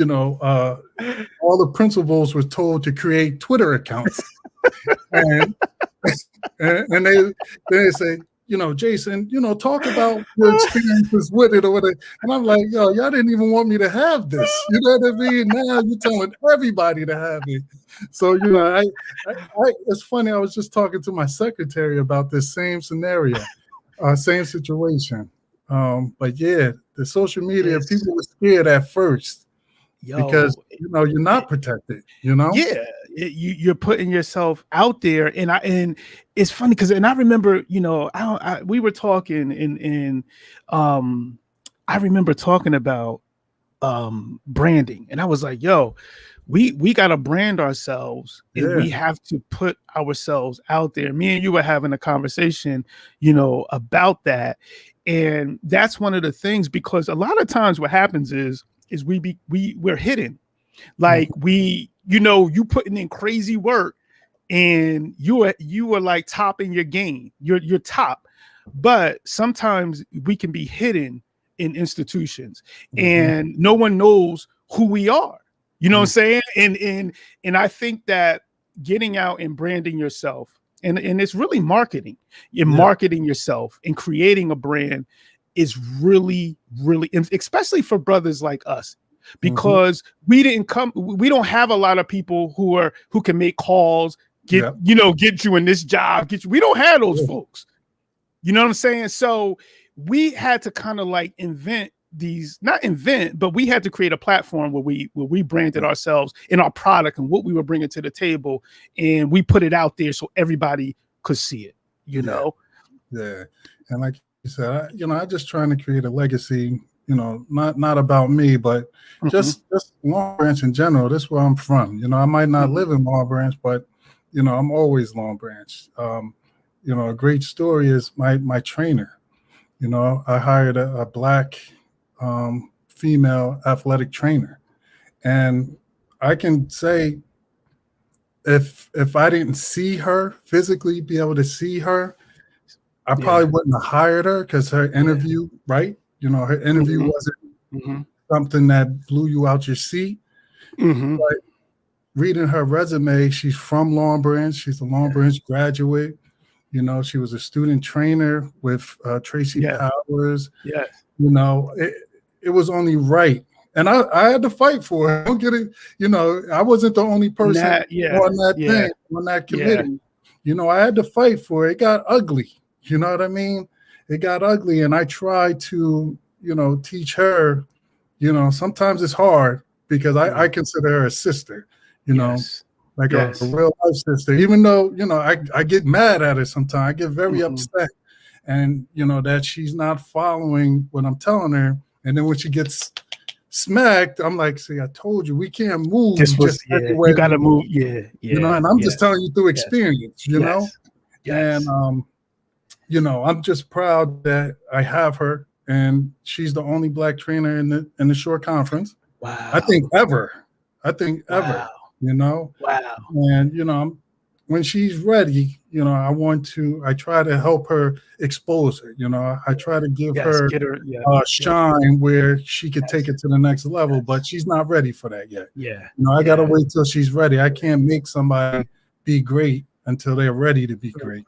all the principals were told to create Twitter accounts. and they say, Jason, talk about your experiences with it or whatever. And I'm like, y'all didn't even want me to have this. You know what I mean? Now you're telling everybody to have it. So, I it's funny. I was just talking to my secretary about this same scenario, same situation. But yeah, the social media, people were scared at first. Because you're not protected, Yeah, you're putting yourself out there, and it's funny because I remember we were talking and I remember talking about branding, and I was like, we got to brand ourselves, and we have to put ourselves out there. Me and you were having a conversation, about that, and that's one of the things, because a lot of times what happens is we're hidden. Like you putting in crazy work, and you are like top in your game. You're top, but sometimes we can be hidden in institutions, and no one knows who we are. You know what I'm saying? And I think that getting out and branding yourself, and it's really marketing. Marketing yourself and creating a brand is really, really, especially for brothers like us, because we don't have a lot of people who can make calls, get you in this job. We don't have those folks. You know what I'm saying? So we had to kind of like but we had to create a platform where we branded ourselves in our product and what we were bringing to the table, and we put it out there so everybody could see it, you know? Yeah. And like you said, I'm just trying to create a legacy, not about me, but just Long Branch in general. This is where I'm from. I might not live in Long Branch, but, I'm always Long Branch. A great story is my trainer. I hired a black female athletic trainer, and I can say if I didn't see her physically, be able to see her, I probably wouldn't have hired her, because her interview, right? Her interview wasn't something that blew you out your seat. But reading her resume, she's from Long Branch. She's a Long Branch graduate. She was a student trainer with Tracy Powers. It was only right. And I had to fight for her. Don't get it. I wasn't the only person on that thing, on that committee. I had to fight for it. It got ugly. You know what I mean? It got ugly. And I tried to, teach her, sometimes it's hard, because I consider her a sister, like a real life sister, even though, I get mad at her sometimes. I get very upset. And, that she's not following what I'm telling her. And then when she gets smacked, I'm like, see, I told you, we can't move. You got to move. And I'm just telling you through experience, know? And, I'm just proud that I have her, and she's the only black trainer in the short conference. Wow. I think ever. Wow. And, when she's ready, I try to help her expose her. I try to give her shine where she could take it to the next level, but she's not ready for that yet. I got to wait till she's ready. I can't make somebody be great until they're ready to be great.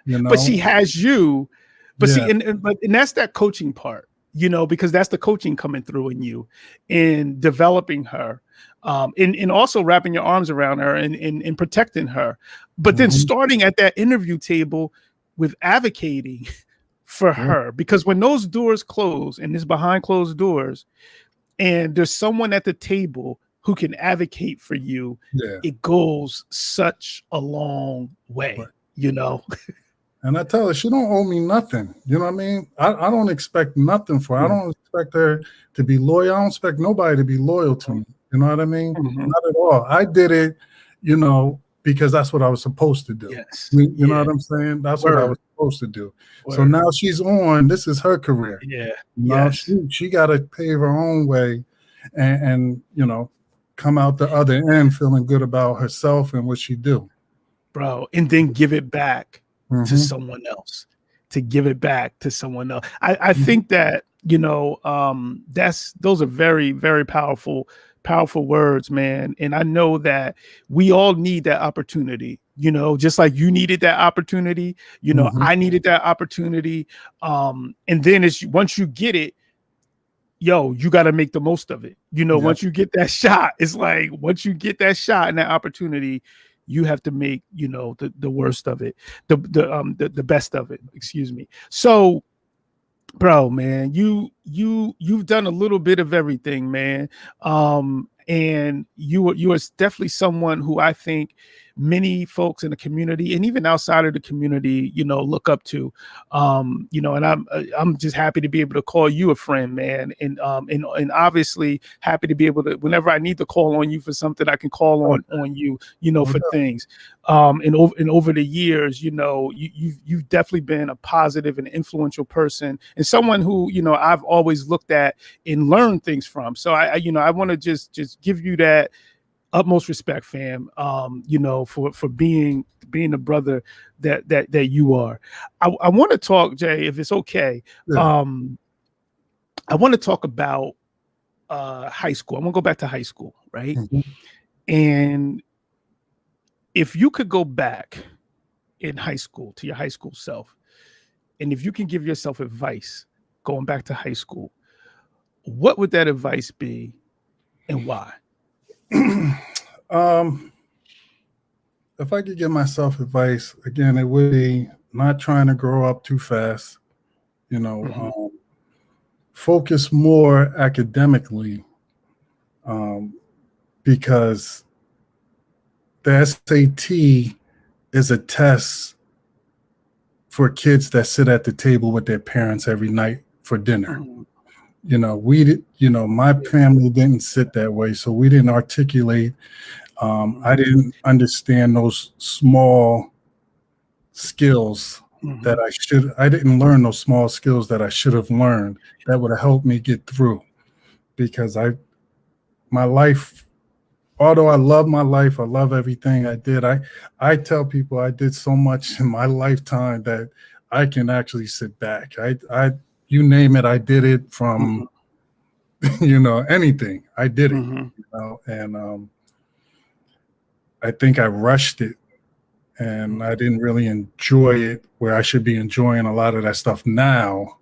But she has you. But see, and that's that coaching part, because that's the coaching coming through in you, in developing her. And also wrapping your arms around her and protecting her, but then starting at that interview table with advocating for her, because when those doors close and it's behind closed doors, and there's someone at the table who can advocate for you, it goes such a long way, And I tell her, she don't owe me nothing. You know what I mean? I don't expect nothing for her. I don't expect her to be loyal. I don't expect nobody to be loyal to me. You know what I mean? Not at all. I did it, because that's what I was supposed to do. You know what I'm saying? That's what I was supposed to do. So now she's on. This is her career. She got to pave her own way, and come out the other end feeling good about herself and what she do. Bro, and then give it back to someone else. To give it back to someone else. I think that, those are very, very powerful words, man. And I know that we all need that opportunity, just like you needed that opportunity, I needed that opportunity. And then once you get it, you got to make the most of it. Once you get that shot, it's like, once you get that shot and that opportunity, you have to make, the worst of it, the best of it, excuse me. So, bro, man, you've done a little bit of everything, man. And you are definitely someone who I think many folks in the community and even outside of the community, look up to. And I'm just happy to be able to call you a friend, man. And obviously happy to be able to, whenever I need to call on you for something, I can call on you, for things. And over the years, you've definitely been a positive and influential person, and someone who, I've always looked at and learned things from. So I want to just give you that utmost respect, fam. For being the brother that you are. I want to talk, Jay, if it's okay. I want to talk about high school. I'm gonna go back to high school, right? Mm-hmm. And if you could go back in high school to your high school self, and if you can give yourself advice going back to high school, what would that advice be and why? If I could give myself advice, again, it would be not trying to grow up too fast, focus more academically, because the SAT is a test for kids that sit at the table with their parents every night for dinner. My family didn't sit that way, so we didn't articulate. I didn't understand those small skills that I didn't learn those small skills that I should have learned that would have helped me get through, because my life, although I love my life, I love everything I did. I tell people I did so much in my lifetime that I can actually sit back. You name it, I did it from, anything. I did it, and I think I rushed it, and I didn't really enjoy it where I should be enjoying a lot of that stuff now.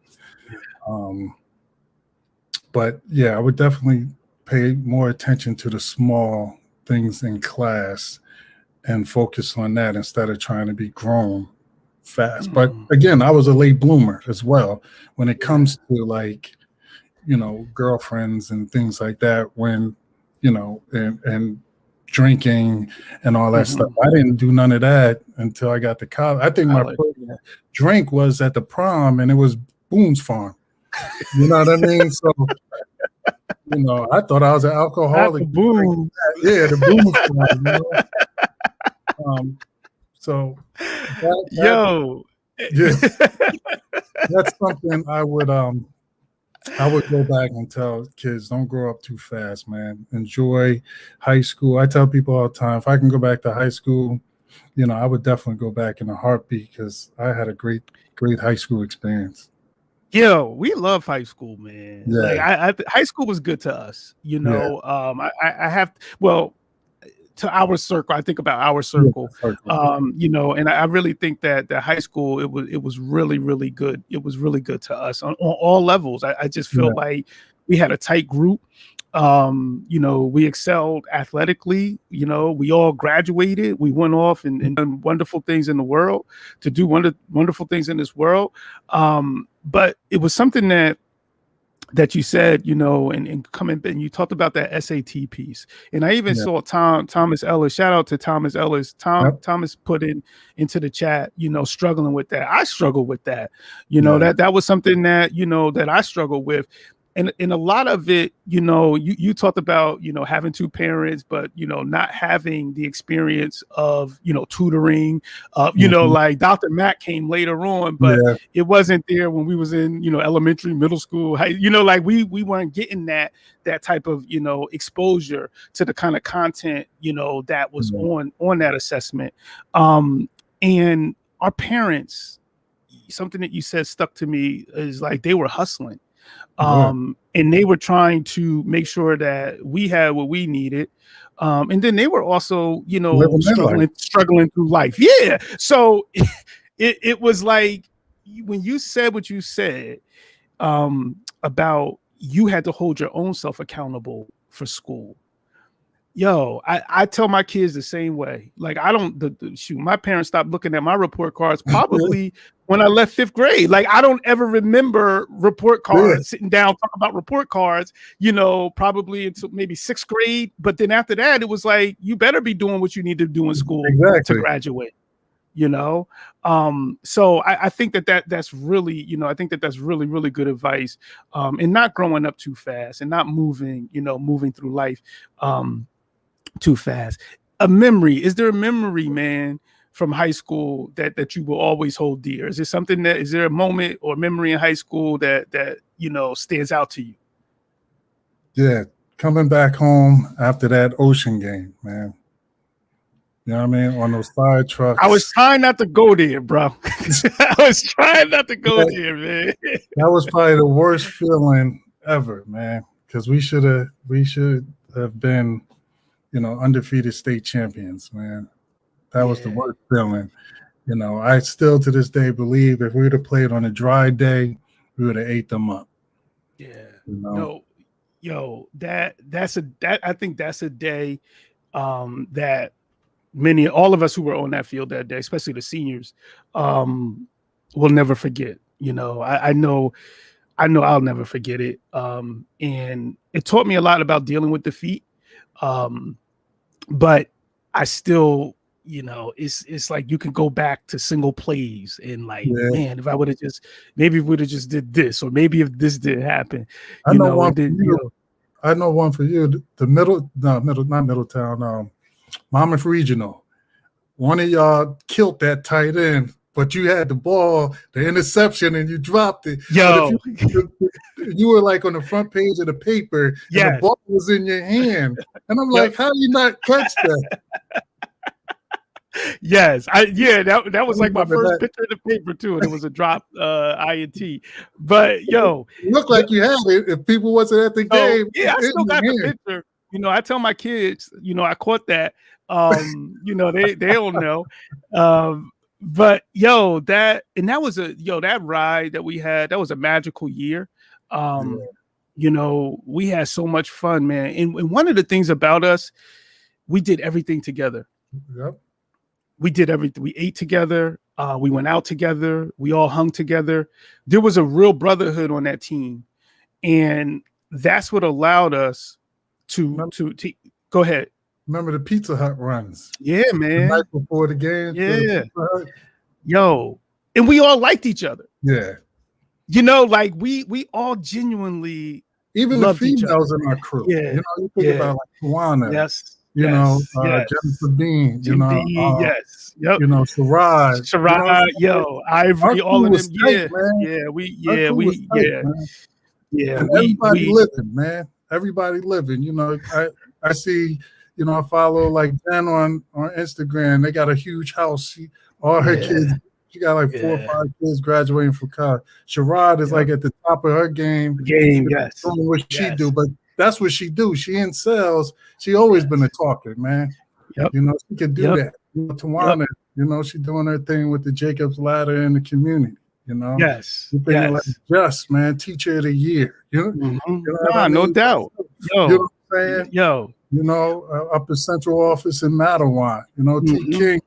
But yeah, I would definitely pay more attention to the small things in class and focus on that instead of trying to be grown fast. But again, I was a late bloomer as well when it comes to girlfriends and things like that, when, and drinking and all that stuff. I didn't do none of that until I got to college. I think my first drink was at the prom, and it was Boone's Farm. You know what I mean? So, I thought I was an alcoholic. Yeah, the Boone's Farm. So, that's something I would go back and tell kids, don't grow up too fast, man. Enjoy high school. I tell people all the time, if I can go back to high school, I would definitely go back in a heartbeat, because I had a great high school experience. We love high school, man. Yeah. High school was good to us, I have, to our circle. I think about our circle, and I really think that high school, it was really, really good. It was really good to us on all levels. I just feel like we had a tight group. We excelled athletically. We all graduated. We went off and done wonderful things in the world, to do wonderful things in this world. But it was something that you said, and coming, and you talked about that SAT piece. And I even saw Thomas Ellis, shout out to Thomas Ellis. Thomas put into the chat, struggling with that. I struggled with that. That was something that, that I struggled with. And a lot of it, you talked about, having two parents, but, not having the experience of, tutoring, like Dr. Matt came later on, but it wasn't there when we was in, elementary, middle school, like we weren't getting that type of, exposure to the kind of content, that was on that assessment. And our parents, something that you said stuck to me is like, they were hustling. And they were trying to make sure that we had what we needed. And then they were also, struggling through life. Yeah. So it was like, when you said what you said, about you had to hold your own self accountable for school. I tell my kids the same way. Like, I don't shoot. My parents stopped looking at my report cards probably when I left 5th grade. Like, I don't ever remember report cards, sitting down talking about report cards, probably until maybe 6th grade. But then after that, it was like, you better be doing what you need to do in school to graduate. So I think that's really, I think that's really, really good advice. And not growing up too fast, and not moving through life too fast. Is there a memory, man, from high school that you will always hold dear? Is there a moment or memory in high school that stands out to you? Yeah, coming back home after that Ocean game, man. You know what I mean? On those fire trucks. I was trying not to go there, bro. I was trying not to go there, man. That was probably the worst feeling ever, man. Because we should have been, undefeated state champions, man. That was the worst feeling. I still to this day believe if we would have played on a dry day, we would have ate them up. Yeah. No, yo, I think that's a day that all of us who were on that field that day, especially the seniors, will never forget. I know I'll never forget it. And it taught me a lot about dealing with defeat. But I still, it's like you can go back to single plays and man, if I would have maybe we would have just did this, or maybe if this didn't happen, I know one for you. The not Middletown, Monmouth Regional. One of y'all killed that tight end, but you had the ball, the interception, and you dropped it. Yo, you were like on the front page of the paper, and the ball was in your hand, and I'm like, how do you not catch that? Yes, that was like my first picture in the paper too, and it was a drop INT. But yo, it looked like you had it. If people wasn't at the game, I still got the picture. I tell my kids, I caught that. They don't know. But that was that ride that we had, that was a magical year. We had so much fun, man. And one of the things about us, we did everything together. Yep. We did everything. We ate together. We went out together. We all hung together. There was a real brotherhood on that team. And that's what allowed us to go ahead. Remember the Pizza Hut runs? Yeah, man. The night before the game. Yeah. Yo. And we all liked each other. Yeah. We all genuinely even the females in our crew. Yeah. You think about Tawana. Yes. Jennifer Bean, yes. Yep. Sharad, Ivory, all of them. Everybody living, man. Everybody living. I see, I follow like Jen on Instagram. They got a huge house. All her kids, she got like 4 or 5 kids graduating from college. Sharad is like at the top of her game. Yes. Doing what she do, but that's what she do. She in sales. She always been a talker, man. Yep. She can do that. Tawana, she doing her thing with the Jacob's Ladder in the community. Yes. Like just man, teacher of the year. No doubt. Yo, you know what I'm saying? Yo. Up the central office in Matawan. T. King.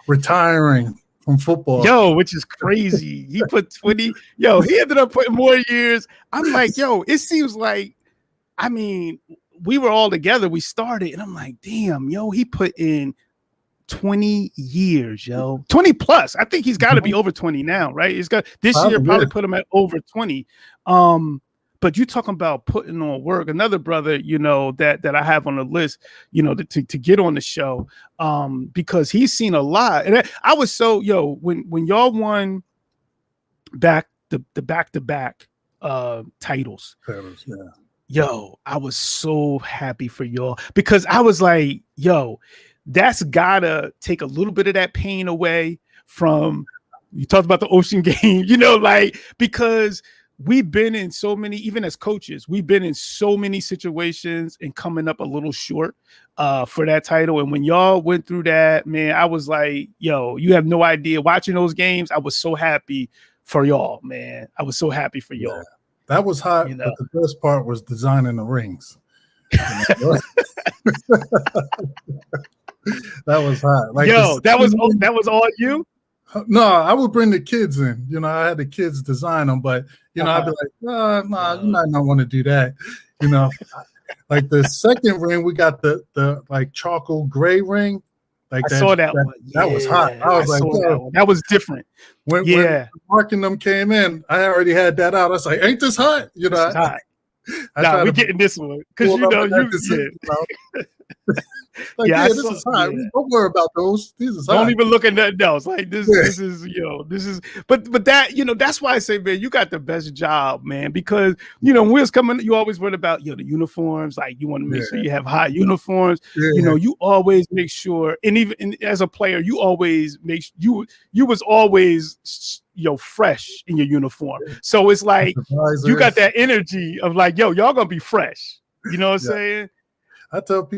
Retiring from football. Yo, which is crazy. He put 20. Yo, he ended up putting more years. I'm like, yo, it seems like, we were all together. We started, and I'm like, damn, yo, he put in 20 years, yo. 20 plus. I think he's got to be over 20 now, right? He's got this year probably put him at over 20. But you talking about putting on work. Another brother, that I have on the list, to get on the show, because he's seen a lot. And I was so, when y'all won the back-to-back titles. Yo, I was so happy for y'all, because I was like, yo, that's gotta take a little bit of that pain away from, you talked about the Ocean game, because we've been in so many, even as coaches, we've been in so many situations and coming up a little short for that title. And when y'all went through that, man, I was like, yo, you have no idea. Watching those games, I was so happy for y'all, man. I was so happy for y'all. Yeah. That was hot, but the best part was designing the rings. That was hot. That was all you? No, I would bring the kids in. I had the kids design them, but I'd be like, no, you might not want to do that. Like the second ring, we got the like charcoal gray ring. Like I saw that one. That was hot. I was like, that was different. When Mark and them came in, I already had that out. I was like, ain't this hot? It's hot. We're getting this one because Like, Yeah, this is high. yeah. Don't worry about those. These is high. Don't even look at nothing else. Like this is, this is, but that, that's why I say, man, you got the best job, man, because, when we was coming, you always worried about, the uniforms. Like you want to make sure you have high uniforms, you always make sure. And even as a player, you always you was always, fresh in your uniform. So it's like, you got that energy of like, y'all gonna be fresh. You know what I'm saying? I tell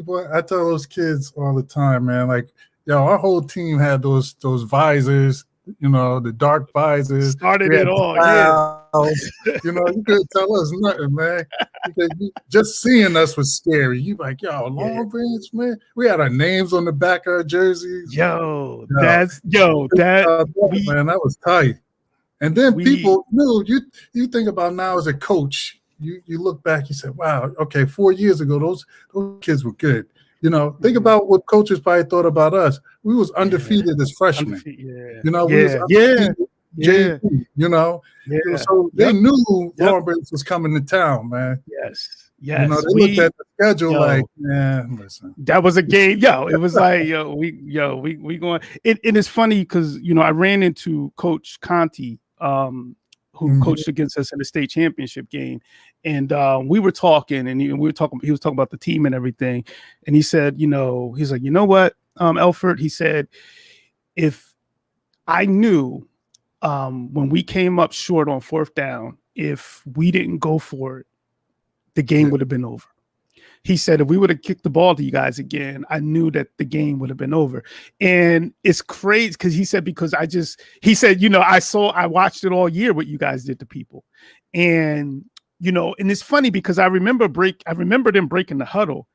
those kids all the time, man, like, our whole team had those visors, the dark visors. Started it all, you couldn't tell us nothing, man. Because just seeing us was scary. You like, Long Branch, man. We had our names on the back of our jerseys. Man, that was tight. And then people knew, you think about now as a coach, you look back, you said, wow, okay, 4 years ago, those kids were good. Think about what coaches probably thought about us. We was undefeated as freshmen. We was undefeated JV, So they knew Long Branch was coming to town, man. Yes. They looked at the schedule like, man, listen. That was a game. It was like, we going. And it's funny because, I ran into Coach Conti, who coached against us in the state championship game. And we were talking, and he was talking about the team and everything. And he said, he's like, you know what, Elford? He said, if I knew when we came up short on 4th down, if we didn't go for it, the game would have been over. He said, if we would have kicked the ball to you guys again, I knew that the game would have been over. And it's crazy because he said, I watched it all year, what you guys did to people. And, and it's funny because I remember them breaking the huddle.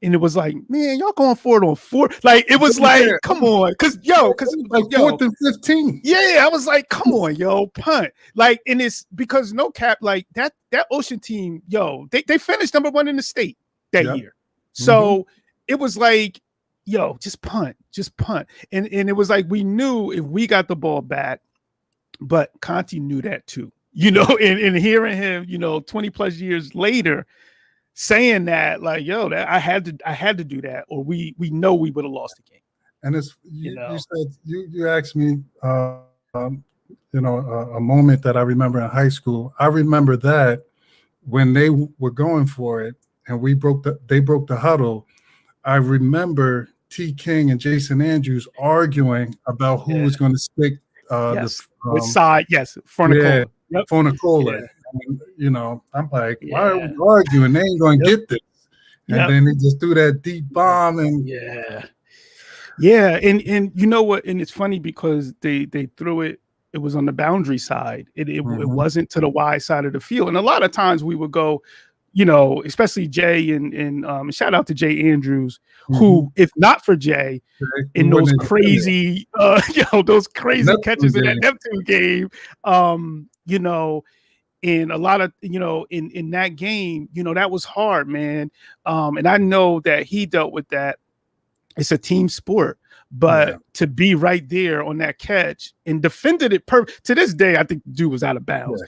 And it was like, man, y'all going for it on 4. Like, it was like, come on. Cause like 4th and 15. Yeah, I was like, come on, punt. Like, and it's because no cap, like that Ocean team, they finished number 1 in the state that year. So it was like, just punt. And it was like, we knew if we got the ball back, but Conti knew that too, and hearing him, 20 plus years later saying that, like, that I had to do that, or we know we would have lost the game. And it's, you said, you asked me, a moment that I remember in high school. I remember that when they were going for it, and they broke the huddle. I remember T. King and Jason Andrews arguing about who was going to stick which side, Fornicola. Fornicola. And, I'm like, why are we arguing? They ain't going to get this. And then they just threw that deep bomb and and you know what? And it's funny because they threw it. It was on the boundary side. It wasn't to the wide side of the field. And a lot of times we would go, especially Jay and shout out to Jay Andrews, who, if not for Jay, in those crazy, those crazy catches in that Neptune game, and a lot of, in that game, that was hard, man. And I know that he dealt with that. It's a team sport. But to be right there on that catch and defended it to this day, I think the dude was out of bounds.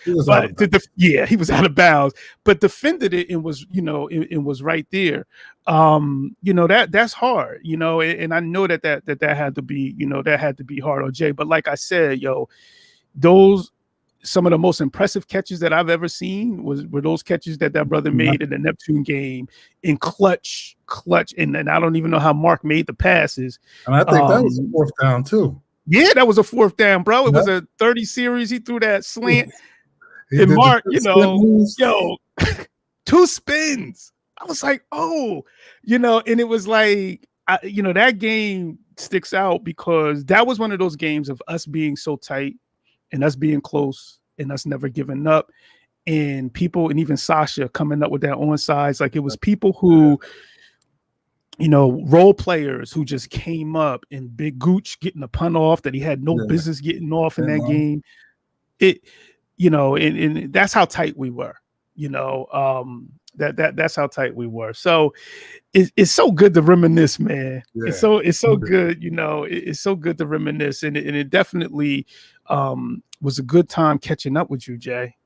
Yeah, he was out of bounds, but defended it and was, it was right there. That's hard, and I know that had to be, that had to be hard on Jay. But like I said, some of the most impressive catches that I've ever seen were those catches that brother made in the Neptune game in clutch. And I don't even know how Mark made the passes. And I think that was a 4th down too. Yeah, that was a 4th down, bro. It was a 30 series. He threw that slant. And Mark, 2 spins. I was like, and it was like, that game sticks out because that was one of those games of us being so tight and us being close and us never giving up, and people, and even Sasha coming up with that onsides. Like, it was people who, role players who just came up, and Big Gooch getting a punt off that he had no business getting off in that game. And that's how tight we were, that's how tight we were. So it's so good to reminisce, man. Yeah. It's so good, it's so good to reminisce. And it definitely was a good time catching up with you, Jay.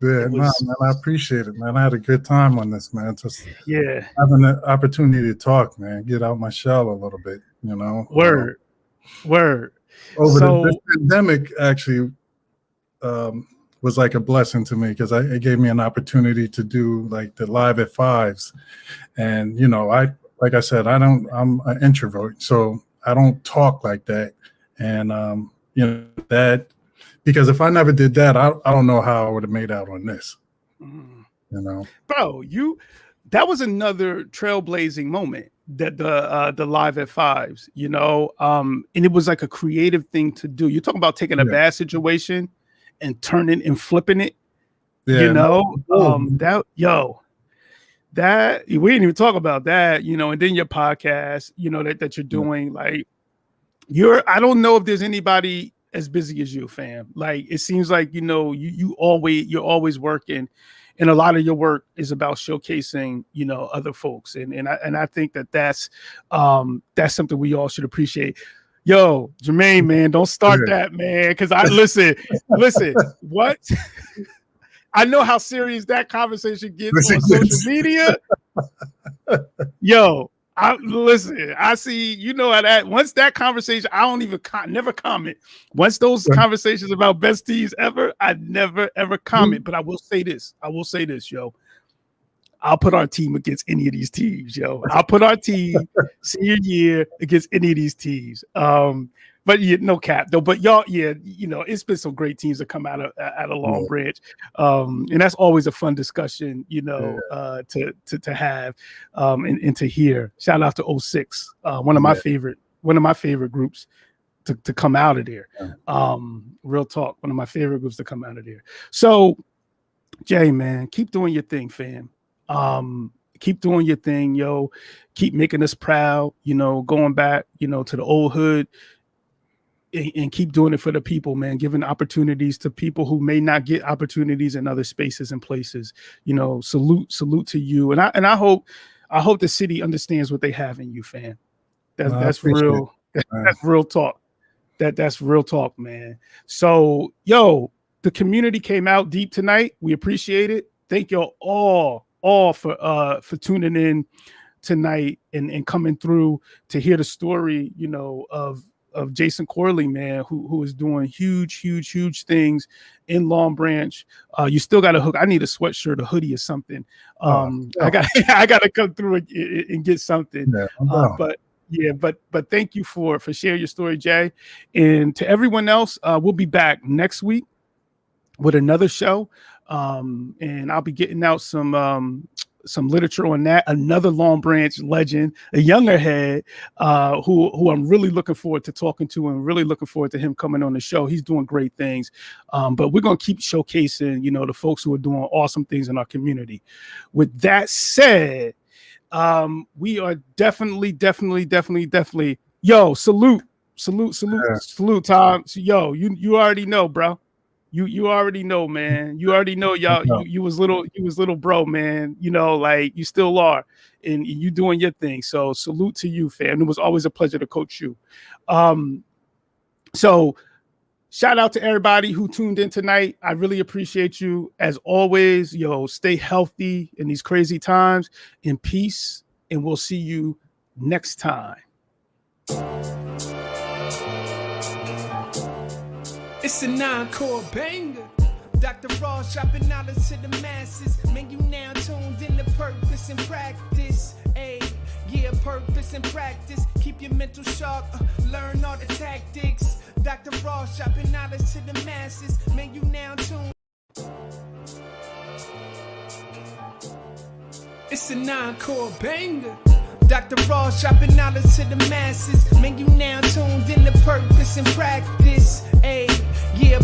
Yeah, man, I appreciate it, man. I had a good time on this, man. Just having the opportunity to talk, man, get out my shell a little bit, you know. Word. Over this pandemic, actually, was like a blessing to me because it gave me an opportunity to do like the live at fives, and you know, like I said, I'm an introvert, so I don't talk like that, and you know that. Because if I never did that, I don't know how I would have made out on this. You know, bro, that was another trailblazing moment, that the live at fives, you know, and it was like a creative thing to do. You're talking about taking a bad situation and turning and flipping it. You know, that we didn't even talk about that, you know, and then your podcast, you know, that you're doing, like I don't know if there's anybody as busy as you, fam. Like, it seems like, you know, you're always working, and a lot of your work is about showcasing, you know, other folks. And I think that's something we all should appreciate. Yo, Jermaine, man, don't start that, man. Cause listen, what? I know how serious that conversation gets on social media. Yo, I see, you know, that once that conversation, I don't even never comment. Once those conversations about best teams ever, I never ever comment. But I will say this, yo. I'll put our team against any of these teams, yo. I'll put our team senior year against any of these teams. But no cap though. But y'all, you know, it's been some great teams that come out of Long Branch, and that's always a fun discussion, you know, to have and to hear. Shout out to 06, one of my favorite groups to come out of there. Real talk, one of my favorite groups to come out of there. So, Jay, man, keep doing your thing, fam. Keep doing your thing, yo. Keep making us proud, you know, going back, you know, to the old hood. And keep doing it for the people, man, giving opportunities to people who may not get opportunities in other spaces and places. You know, salute to you. And I hope the city understands what they have in you, fam. That's real. That's real talk. That's real talk, man. So, yo, the community came out deep tonight. We appreciate it. Thank y'all all for tuning in tonight and coming through to hear the story, you know, of Jason Corley, man, who is doing huge things in Long Branch. You still got a hook. I need a sweatshirt, a hoodie, or something. I got to come through and get something. But thank you for sharing your story, Jay. And to everyone else, we'll be back next week with another show. And I'll be getting out some literature on that. Another Long Branch legend, a younger head, who I'm really looking forward to talking to, and really looking forward to him coming on the show. He's doing great things. But we're going to keep showcasing, you know, the folks who are doing awesome things in our community. With that said, we are definitely, yo, salute, Tom. Yo, you already know, bro. You already know, man. You already know, y'all. You was little bro, man. You know, like, you still are, and you doing your thing. So salute to you, fam. It was always a pleasure to coach you. So shout out to everybody who tuned in tonight. I really appreciate you as always. Yo, stay healthy in these crazy times, in peace, and we'll see you next time. It's a 9-core banger. Dr. Ross dropping knowledge to the masses. Man, you now tuned in to purpose and practice. Purpose and practice. Keep your mental sharp. Learn all the tactics. Dr. Ross dropping knowledge to the masses. Man, you now tuned. It's a 9-core banger. Dr. Ross dropping knowledge to the masses. Man, you now tuned in to purpose and practice.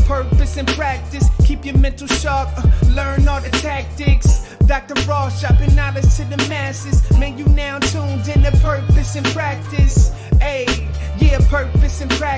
Purpose and practice. Keep your mental sharp. Learn all the tactics. Dr. Ross dropping knowledge to the masses. Man, you now tuned in to purpose and practice. Purpose and practice.